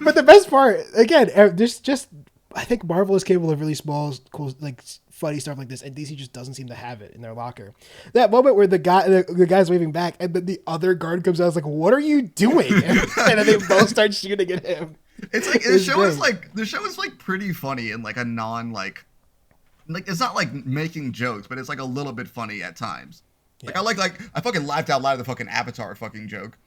Speaker 3: But the best part, again, there's just I think Marvel is capable of really small, cool, like funny stuff like this, and DC just doesn't seem to have it in their locker. That moment where the guy's waving back, and then the other guard comes out, is like, "What are you doing?" And then they both start shooting at him.
Speaker 4: It's like the show is like pretty funny and like a non like it's not like making jokes, but it's like a little bit funny at times. Like I fucking laughed out loud at the fucking Avatar fucking joke.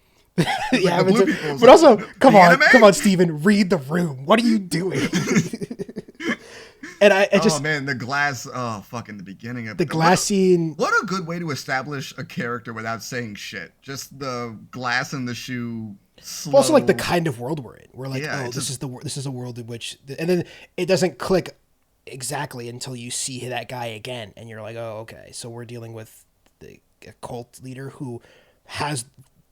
Speaker 3: Yeah,
Speaker 4: like
Speaker 3: but also come on, Steven, read the room. What are you doing? And I just
Speaker 4: man, the glass fucking the beginning of
Speaker 3: the glass scene.
Speaker 4: What a good way to establish a character without saying shit. Just the glass in the shoe. Slow.
Speaker 3: Also, like the kind of world we're in. We're like, this is a world in which, and then it doesn't click exactly until you see that guy again, and you're like, oh, okay, so we're dealing with a cult leader who has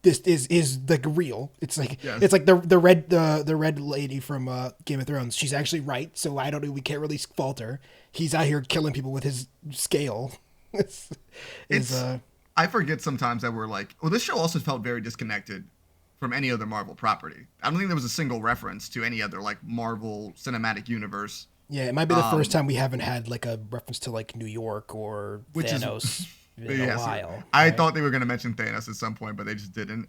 Speaker 3: this is like real. It's like it's like the red lady from Game of Thrones. She's actually right, so I don't know. We can't really fault her. He's out here killing people with his scale.
Speaker 4: I forget sometimes that we're like, well, this show also felt very disconnected from any other Marvel property. I don't think there was a single reference to any other like Marvel Cinematic Universe.
Speaker 3: Yeah, it might be the first time we haven't had like a reference to like New York or Thanos in a while.
Speaker 4: I thought they were going to mention Thanos at some point, but they just didn't.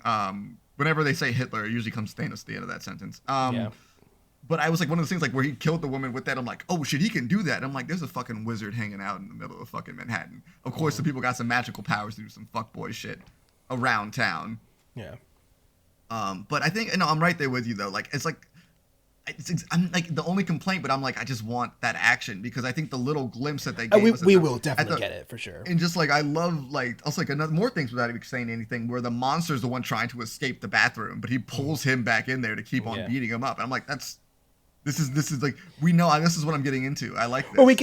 Speaker 4: Whenever they say Hitler, it usually comes Thanos at the end of that sentence. But I was like, one of those things like where he killed the woman with that, I'm like, oh shit, he can do that. And I'm like, there's a fucking wizard hanging out in the middle of fucking Manhattan. Of course, the people got some magical powers to do some fuckboy shit around town.
Speaker 3: Yeah.
Speaker 4: But I think, I'm right there with you though. Like, I'm like the only complaint, but I'm like, I just want that action because I think the little glimpse that they gave
Speaker 3: we will definitely get it for sure.
Speaker 4: And just like, I love like, also like more things without even saying anything where the monster's the one trying to escape the bathroom, but he pulls him back in there to keep on beating him up. And I'm like, this is like, we know this is what I'm getting into. I like this.
Speaker 3: Well, we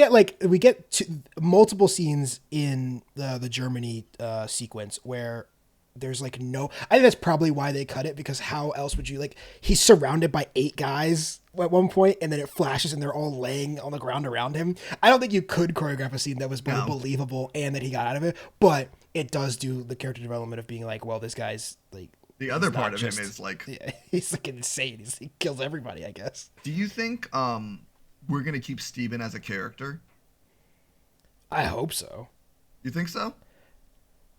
Speaker 3: get multiple scenes in the Germany sequence where there's like I think that's probably why they cut it, because how else would you like, he's surrounded by 8 guys at one point and then it flashes and they're all laying on the ground around him. I don't think you could choreograph a scene that was both believable and that he got out of it, but it does do the character development of being like, well, this guy's like,
Speaker 4: the other part of him is like,
Speaker 3: he's like insane. He kills everybody, I guess.
Speaker 4: Do you think we're gonna keep Steven as a character?
Speaker 3: I hope so.
Speaker 4: You think so?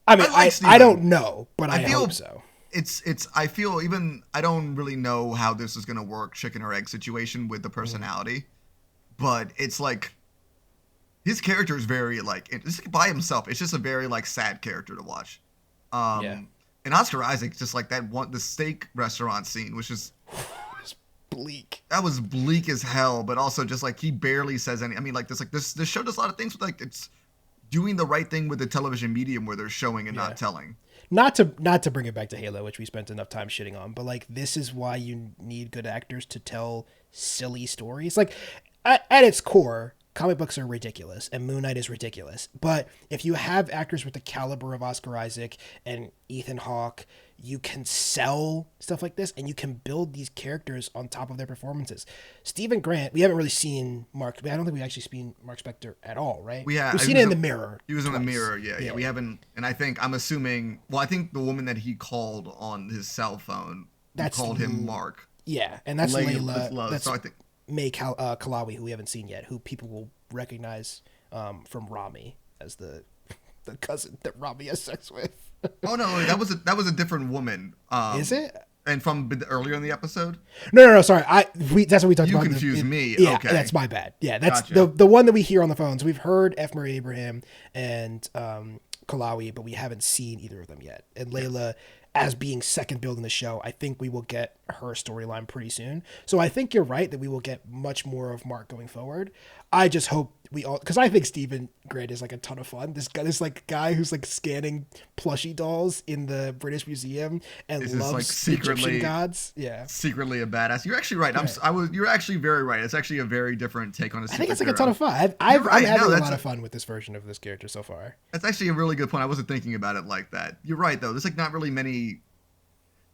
Speaker 3: I mean, I don't know, but I hope so.
Speaker 4: I feel even, I don't really know how this is going to work, chicken or egg situation with the personality, but it's like, his character is very like, it's by himself. It's just a very like sad character to watch. And Oscar Isaac, just like the steak restaurant scene, which is
Speaker 3: bleak.
Speaker 4: That was bleak as hell, but also just like, he barely says any, I mean, like this show does a lot of things with like, it's doing the right thing with the television medium where they're showing and not telling. Not
Speaker 3: to bring it back to Halo, which we spent enough time shitting on, but like, this is why you need good actors to tell silly stories. Like at its core, comic books are ridiculous and Moon Knight is ridiculous. But if you have actors with the caliber of Oscar Isaac and Ethan Hawke, you can sell stuff like this and you can build these characters on top of their performances. Stephen Grant, we haven't really seen Mark. I don't think we've actually seen Mark Spector at all, right?
Speaker 4: We've
Speaker 3: seen it in The Mirror.
Speaker 4: He was
Speaker 3: twice.
Speaker 4: in The Mirror, yeah. We haven't, and I'm assuming, I think the woman that he called on his cell phone called him Mark.
Speaker 3: Yeah, and that's Layla. That's
Speaker 4: so I think
Speaker 3: May Kalawi, who we haven't seen yet, who people will recognize from Rami as the cousin that Rami has sex with.
Speaker 4: Oh no, that was a different woman.
Speaker 3: Is it?
Speaker 4: And from earlier in the episode?
Speaker 3: No. Sorry, that's what we talked about.
Speaker 4: You confused me.
Speaker 3: Yeah,
Speaker 4: okay,
Speaker 3: that's my bad. Yeah, that's
Speaker 4: gotcha.
Speaker 3: the one that we hear on the phones. We've heard F. Murray Abraham and Kalawi, but we haven't seen either of them yet. And Layla, as being second build in the show, I think we will get her storyline pretty soon. So I think you're right that we will get much more of Mark going forward. I just hope we all, because I think Stephen Grant is like a ton of fun. This guy who's like scanning plushie dolls in the British Museum and loves
Speaker 4: like secretly
Speaker 3: Egyptian gods. Yeah,
Speaker 4: secretly a badass. You're actually right. You're actually very right. It's actually a very different take on a superhero.
Speaker 3: I think it's like a ton of fun. I'm having a lot of fun with this version of this character so far.
Speaker 4: That's actually a really good point. I wasn't thinking about it like that. You're right though. There's like not really many.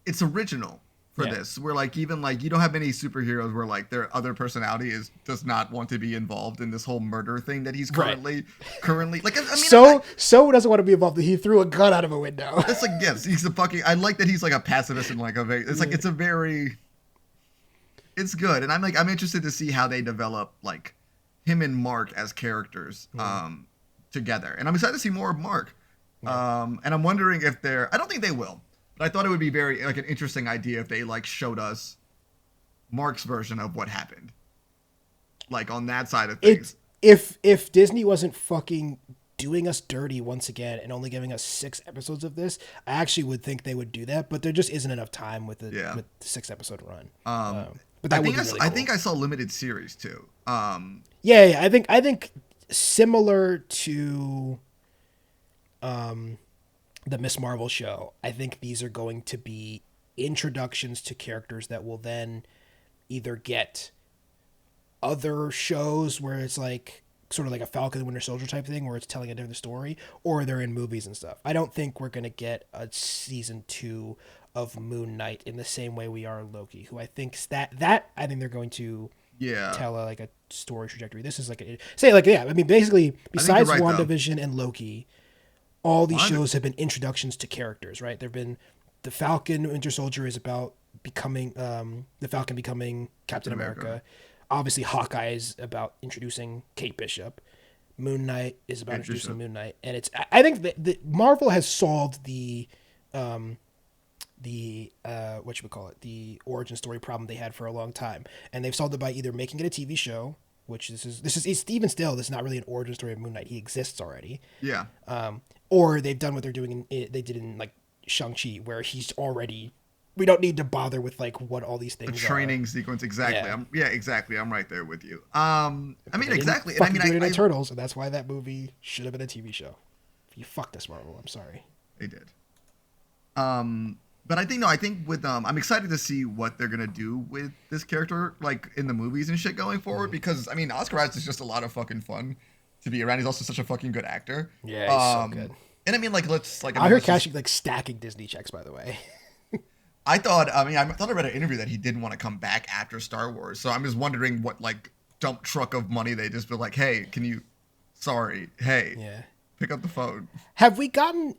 Speaker 4: It's original for this. Where like even like you don't have many superheroes where like their other personality does not want to be involved in this whole murder thing that he's currently like. I mean,
Speaker 3: so doesn't want to be involved. He threw a gun out of a window.
Speaker 4: It's like yes, he's a fucking. I like that he's like a pacifist and like a very. It's like it's a very. It's good, and I'm interested to see how they develop like him and Mark as characters together, and I'm excited to see more of Mark. And I'm wondering if they're. I don't think they will. But I thought it would be very like an interesting idea if they like showed us Mark's version of what happened, like on that side of things.
Speaker 3: If Disney wasn't fucking doing us dirty once again and only giving us 6 episodes of this, I actually would think they would do that. But there just isn't enough time with the 6-episode run. But that would be really cool.
Speaker 4: I think I saw limited series too.
Speaker 3: Yeah. I think similar to the Miss Marvel show, I think these are going to be introductions to characters that will then either get other shows where it's like sort of like a Falcon and Winter Soldier type thing where it's telling a different story, or they're in movies and stuff. I don't think we're going to get a season 2 of Moon Knight in the same way we are Loki, who I think I think they're going to tell like a story trajectory. This is like I mean basically besides WandaVision and Loki, all these shows have been introductions to characters, right? There've been the Falcon Winter Soldier is about becoming the Falcon becoming Captain America. Obviously Hawkeye is about introducing Kate Bishop. Moon Knight is about introducing Moon Knight, and I think that Marvel has solved the the origin story problem they had for a long time, and they've solved it by either making it a TV show, which this is even still, this is not really an origin story of Moon Knight. He exists already.
Speaker 4: Yeah.
Speaker 3: Or they've done what they're doing they did in like Shang-Chi, where he's already, we don't need to bother with like what all these things
Speaker 4: are. The training sequence, exactly. Exactly. I'm right there with you. I mean, exactly. And I mean, I
Speaker 3: Turtles, and that's why that movie should have been a TV show. You fucked us, Marvel. I'm sorry.
Speaker 4: They did. But I think with I'm excited to see what they're gonna do with this character, like in the movies and shit going forward. Because I mean, Oscar Isaac is just a lot of fucking fun to be around. He's also such a fucking good actor.
Speaker 3: Yeah, he's so good.
Speaker 4: And I mean, like,
Speaker 3: I heard cashing like stacking Disney checks, by the way.
Speaker 4: I thought I read an interview that he didn't want to come back after Star Wars. So I'm just wondering what like dump truck of money they just be like, hey, pick up the phone.
Speaker 3: Have we gotten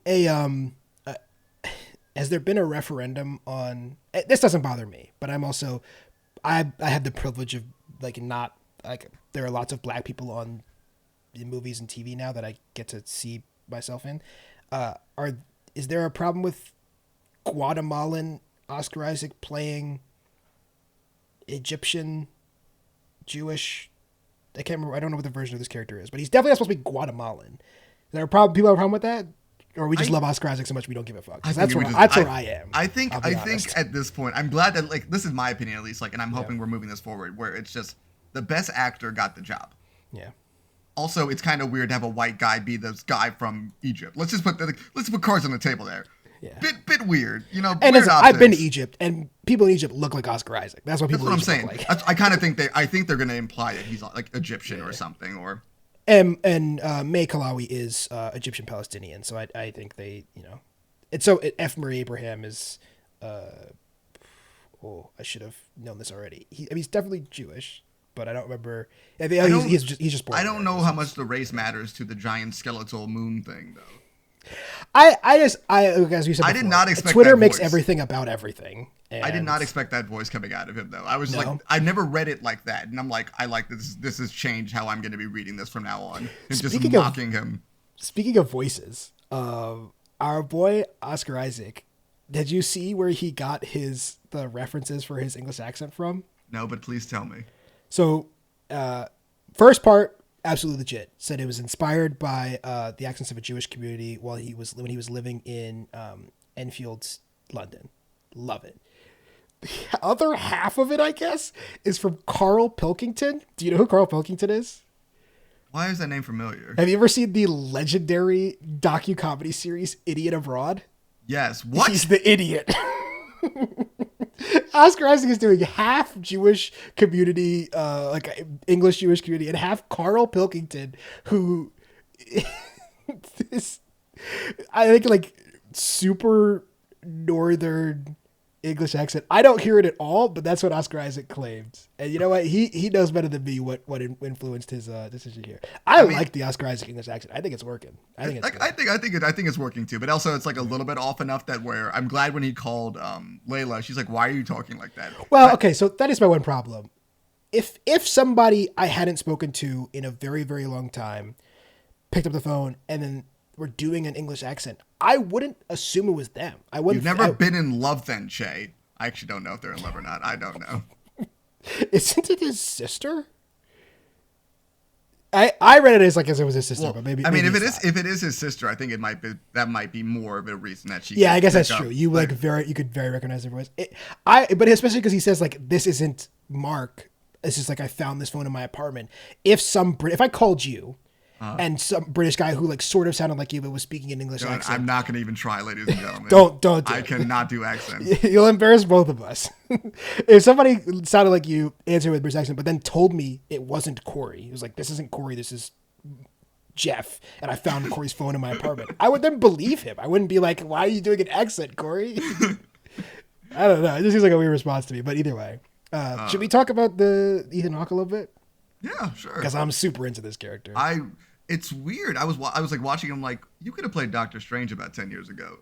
Speaker 3: has there been a referendum on, this doesn't bother me, but I'm also, I have the privilege of like not, like there are lots of black people on in movies and TV now that I get to see myself in. Is there a problem with Guatemalan Oscar Isaac playing Egyptian, Jewish? I can't remember. I don't know what the version of this character is, but he's definitely not supposed to be Guatemalan. Is there a problem? People have a problem with that? Or we just love Oscar Isaac so much we don't give a fuck. That's where I am.
Speaker 4: I think at this point, I'm glad that like this is my opinion at least. Like, and I'm hoping we're moving this forward where it's just the best actor got the job.
Speaker 3: Yeah.
Speaker 4: Also, it's kind of weird to have a white guy be this guy from Egypt. Let's put cards on the table there.
Speaker 3: Yeah.
Speaker 4: Bit weird, you know.
Speaker 3: And I've been to Egypt, and people in Egypt look like Oscar Isaac. That's what
Speaker 4: That's
Speaker 3: people
Speaker 4: what
Speaker 3: in
Speaker 4: I'm
Speaker 3: Egypt
Speaker 4: saying.
Speaker 3: look like.
Speaker 4: I kind of think I think they're going to imply that he's like Egyptian or something, or.
Speaker 3: And May Kalawi is Egyptian Palestinian, so I think they, and so F. Murray Abraham is, I should have known this already. He's definitely Jewish, but I don't remember. He's just born.
Speaker 4: I don't know how much the race matters to the giant skeletal moon thing, though.
Speaker 3: As you said,
Speaker 4: I did not expect
Speaker 3: Twitter
Speaker 4: that
Speaker 3: makes
Speaker 4: voice.
Speaker 3: everything about everything.
Speaker 4: I did
Speaker 3: and-
Speaker 4: not expect that voice coming out of him, though. I was
Speaker 3: No?
Speaker 4: like, I never read it like that, and I'm like, I like this. This has changed how I'm going to be reading this from now on. And just
Speaker 3: Speaking of-
Speaker 4: mocking him.
Speaker 3: Speaking of voices, our boy Oscar Isaac, did you see where he got the references for his English accent from?
Speaker 4: No, but please tell me.
Speaker 3: So, first part, absolutely legit. Said it was inspired by the accents of a Jewish community when he was living in Enfield, London. Love it. The other half of it, I guess, is from Carl Pilkington. Do you know who Carl Pilkington is?
Speaker 4: Why is that name familiar?
Speaker 3: Have you ever seen the legendary docu-comedy series Idiot Abroad?
Speaker 4: Yes. What?
Speaker 3: He's the idiot. Oscar Isaac is doing half Jewish community, like English Jewish community, and half Carl Pilkington, who is, I think, like super northern English accent. I don't hear it at all, but that's what Oscar Isaac claims. And you know what? He knows better than me what influenced his decision here. I mean, like the Oscar Isaac English accent. I think it's working. I think
Speaker 4: it's working too. But also, it's like a little bit off enough that where I'm glad when he called Layla, she's like, "Why are you talking like that?"
Speaker 3: Well, okay, so that is my one problem. If somebody I hadn't spoken to in a very, very long time picked up the phone and then were doing an English accent, I wouldn't assume it was them. I wouldn't.
Speaker 4: You've never been in love, then, Che. I actually don't know if they're in love or not. I don't know.
Speaker 3: Isn't it his sister? I read it as it was his sister,
Speaker 4: Well,
Speaker 3: but maybe.
Speaker 4: I mean,
Speaker 3: maybe
Speaker 4: if it is his sister, I think that might be more of a reason that she.
Speaker 3: Yeah, I guess
Speaker 4: pick
Speaker 3: that's
Speaker 4: up.
Speaker 3: true. You you could very recognize her voice. But especially because he says this isn't Mark. It's just I found this phone in my apartment. If I called you. And some British guy who sort of sounded like you but was speaking in English accent.
Speaker 4: I'm not going to even try, ladies and gentlemen.
Speaker 3: Don't do
Speaker 4: I
Speaker 3: it.
Speaker 4: cannot do accents.
Speaker 3: You'll embarrass both of us. If somebody sounded like you, answered with British accent, but then told me it wasn't Corey. It was this isn't Corey, this is Jeff, and I found Corey's phone in my apartment. I would then believe him. I wouldn't be like, why are you doing an accent, Corey? I don't know. It just seems like a weird response to me, but either way. Should we talk about the Ethan Hawke a little bit?
Speaker 4: Yeah, sure.
Speaker 3: Because I'm super into this character.
Speaker 4: It's weird. I was watching him you could have played Doctor Strange about 10 years ago.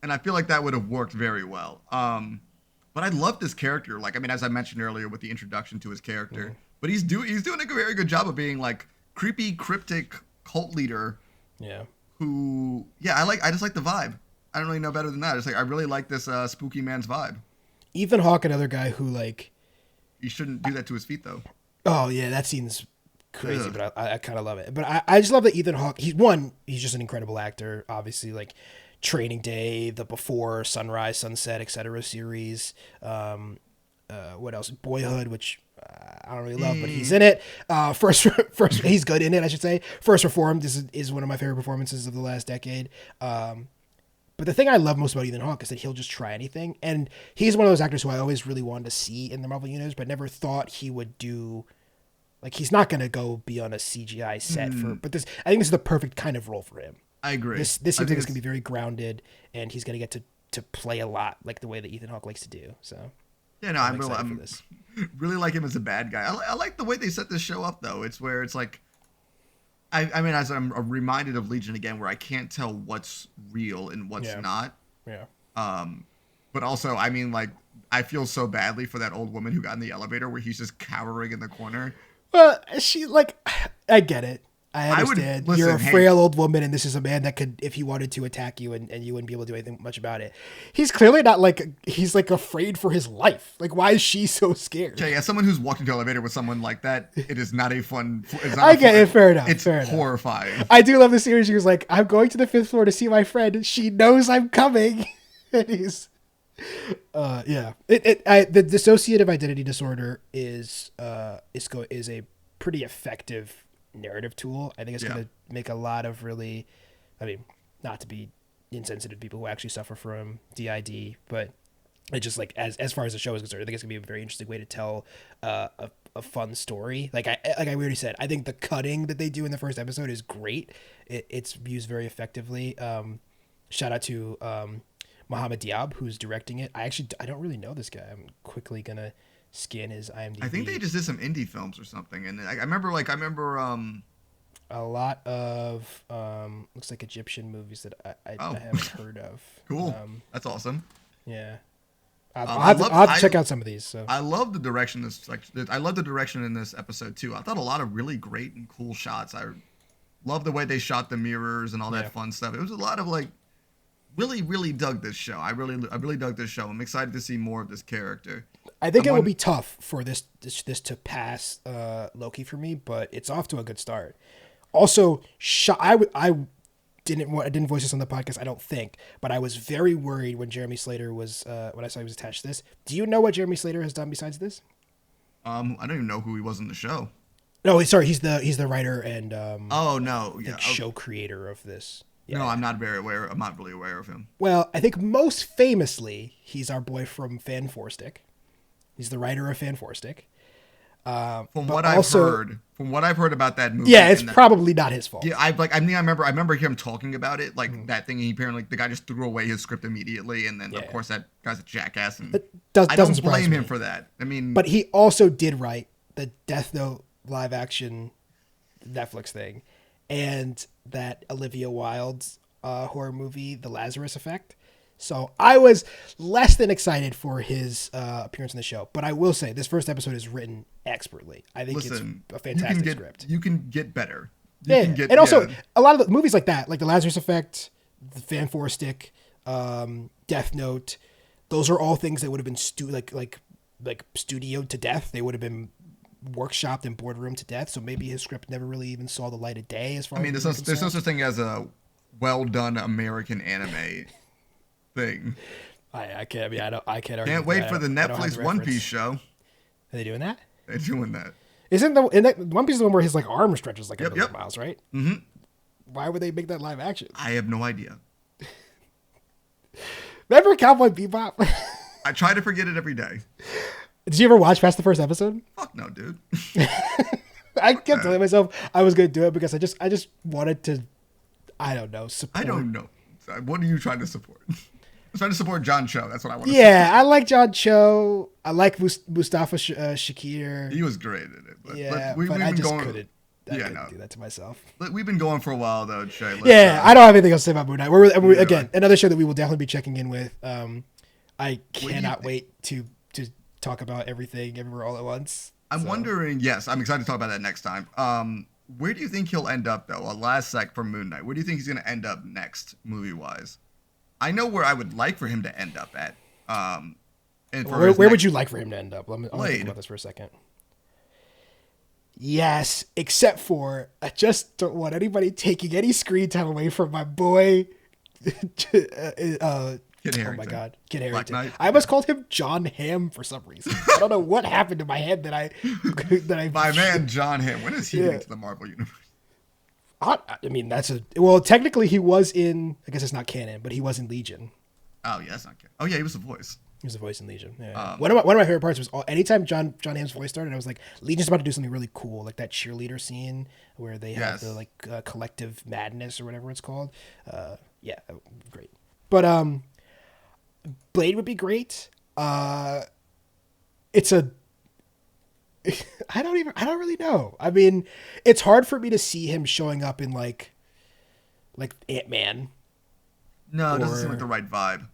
Speaker 4: And I feel like that would have worked very well. But I love this character. As I mentioned earlier with the introduction to his character, but he's doing a very good job of being creepy, cryptic cult leader.
Speaker 3: Yeah.
Speaker 4: Who, I just like the vibe. I don't really know better than that. I really like this spooky man's vibe. Ethan
Speaker 3: Hawke, another guy who
Speaker 4: You shouldn't do that to his feet though.
Speaker 3: Oh yeah, that scene's crazy, but I kind of love it. But I just love that Ethan Hawke. He's just an incredible actor. Obviously, Training Day, The Before, Sunrise, Sunset, etc. series. What else? Boyhood, which I don't really love, but he's in it. First, he's good in it, I should say. First Reformed is one of my favorite performances of the last decade. But the thing I love most about Ethan Hawke is that he'll just try anything, and he's one of those actors who I always really wanted to see in the Marvel universe, but never thought he would do. He's not going to go be on a CGI set but I think this is the perfect kind of role for him.
Speaker 4: I agree.
Speaker 3: This seems like it's going to be very grounded, and he's going to get to play a lot the way that Ethan Hawke likes to do. So
Speaker 4: yeah, no, I'm really like him as a bad guy. I like the way they set this show up though. It's where it's I mean, as I'm reminded of Legion again, where I can't tell what's real and what's not.
Speaker 3: Yeah.
Speaker 4: But also, I mean, I feel so badly for that old woman who got in the elevator where he's just cowering in the corner.
Speaker 3: Well, I get it. I understand. You're a frail old woman, and this is a man that could, if he wanted to, attack you, and you wouldn't be able to do anything much about it. He's clearly not he's afraid for his life. Why is she so scared?
Speaker 4: Yeah, someone who's walked into an elevator with someone like that, it is not a fun.
Speaker 3: I get it. Fair enough.
Speaker 4: It's
Speaker 3: fair
Speaker 4: horrifying.
Speaker 3: Enough. I do love the series. She was like, "I'm going to the 5th floor to see my friend. She knows I'm coming," and he's. Yeah. The dissociative identity disorder is a pretty effective narrative tool. I think it's going to make a lot of really, I mean, not to be insensitive to people who actually suffer from DID, but It's just like as far as the show is concerned, I think it's gonna be a very interesting way to tell a fun story. Like I already said, I think the cutting that they do in the first episode is great. It's used very effectively. Shout out to Mohamed Diab, who's directing it. I don't really know this guy. I'm quickly gonna scan his IMDb.
Speaker 4: I think they just did some indie films or something, and I remember
Speaker 3: a lot of looks like Egyptian movies that I haven't heard of.
Speaker 4: Cool. That's awesome.
Speaker 3: Yeah. I'll have to check out some of these. So
Speaker 4: I love the direction I love the direction in this episode too. I thought a lot of really great and cool shots. I love the way they shot the mirrors and all that fun stuff. It was a lot of like really dug this show. I really dug this show. I'm excited to see more of this character.
Speaker 3: I think it will be tough for this to pass Loki for me, but it's off to a good start. Also, I didn't voice this on the podcast, I don't think, but I was very worried when Jeremy Slater was when I saw he was attached to this. Do you know what Jeremy Slater has done besides this?
Speaker 4: I don't even know who he was in the show.
Speaker 3: No, sorry, he's the writer and show creator of this. Yeah.
Speaker 4: No, I'm not really aware of him.
Speaker 3: Well, I think most famously, he's our boy from Fan Four Stick. He's the writer of Fan Four Stick.
Speaker 4: From what I've heard about that movie,
Speaker 3: yeah, it's probably not his fault.
Speaker 4: Yeah, I remember him talking about it, like that thing. And he apparently the guy just threw away his script immediately, and then of course that guy's a jackass, and I don't blame him for that. I mean,
Speaker 3: but he also did write the Death Note live action Netflix thing, and that Olivia Wilde's horror movie, The Lazarus Effect. So I was less than excited for his appearance in the show, but I will say this first episode is written expertly. I think it's a fantastic script.
Speaker 4: You can get better.
Speaker 3: Also a lot of the movies like that, like The Lazarus Effect, The Fan Four Stick, Death Note, those are all things that would have been like studioed to death. They would have been workshopped and boardroom to death. So maybe his script never really even saw the light of day. As far
Speaker 4: there's no such thing as a well done American anime thing.
Speaker 3: I can't argue.
Speaker 4: Can't wait for the Netflix One Piece show.
Speaker 3: Are they doing that?
Speaker 4: They're doing that.
Speaker 3: Isn't One Piece is the one where his like arm stretches like a million miles, right? Mm-hmm. Why would they make that live action?
Speaker 4: I have no idea.
Speaker 3: Remember Cowboy Bebop?
Speaker 4: I try to forget it every day.
Speaker 3: Did you ever watch past the first episode?
Speaker 4: Fuck no, dude.
Speaker 3: I kept telling myself I was going to do it because I just wanted to, I don't know, support.
Speaker 4: I don't know. What are you trying to support? I'm trying to support John Cho. That's what I want to
Speaker 3: support. I like John Cho. I like Mustafa Shakir.
Speaker 4: He was great at it. But,
Speaker 3: I just couldn't. I couldn't do that to myself.
Speaker 4: We've been going for a while, though, Che.
Speaker 3: I don't have anything else to say about Moon Knight. Again, another show that we will definitely be checking in with. I cannot wait to talk about everything everywhere all at once.
Speaker 4: I'm wondering, yes, I'm excited to talk about that next time. Where do you think he'll end up, though? A last sec for Moon Knight. Where do you think he's going to end up next, movie-wise? I know where I would like for him to end up at.
Speaker 3: Where would you like for him to end up? Let me think about this for a second. Yes, except for I just don't want anybody taking any screen time away from my boy.
Speaker 4: Kit Harington.
Speaker 3: Oh my God, Kit Harington. I almost called him John Hamm for some reason. I don't know what happened to my head that I.
Speaker 4: My man, John Hamm. When is he getting to the Marvel universe?
Speaker 3: I mean, technically he was in. I guess it's not canon, but he was in Legion.
Speaker 4: Oh yeah, that's not canon. Oh yeah, he was the voice.
Speaker 3: He was the voice in Legion. Yeah. One of my favorite parts was anytime John Hamm's voice started, I was like, Legion's about to do something really cool, like that cheerleader scene where they have the collective madness or whatever it's called. Great. But Blade would be great. It's a. I don't really know. I mean, it's hard for me to see him showing up in like Ant-Man.
Speaker 4: No, it doesn't seem like the right vibe.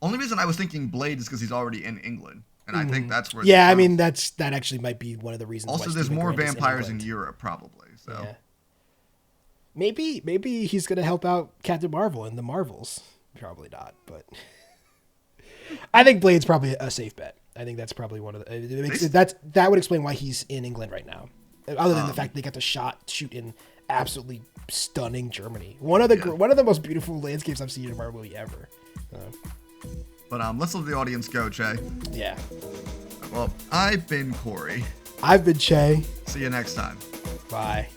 Speaker 4: Only reason I was thinking Blade is because he's already in England, and I think that's where.
Speaker 3: Yeah, I mean that actually might be one of the reasons.
Speaker 4: Also, there's more vampires in Europe, probably. So
Speaker 3: yeah. Maybe he's gonna help out Captain Marvel in the Marvels. Probably not, but I think Blade's probably a safe bet. I think that's probably one of the. That would explain why he's in England right now. Other than the fact they got to shoot in absolutely stunning Germany. One of the most beautiful landscapes I've seen in a Marvel movie ever.
Speaker 4: But let's let the audience go, Che.
Speaker 3: Yeah.
Speaker 4: Well, I've been Cory.
Speaker 3: I've been Che.
Speaker 4: See you next time.
Speaker 3: Bye.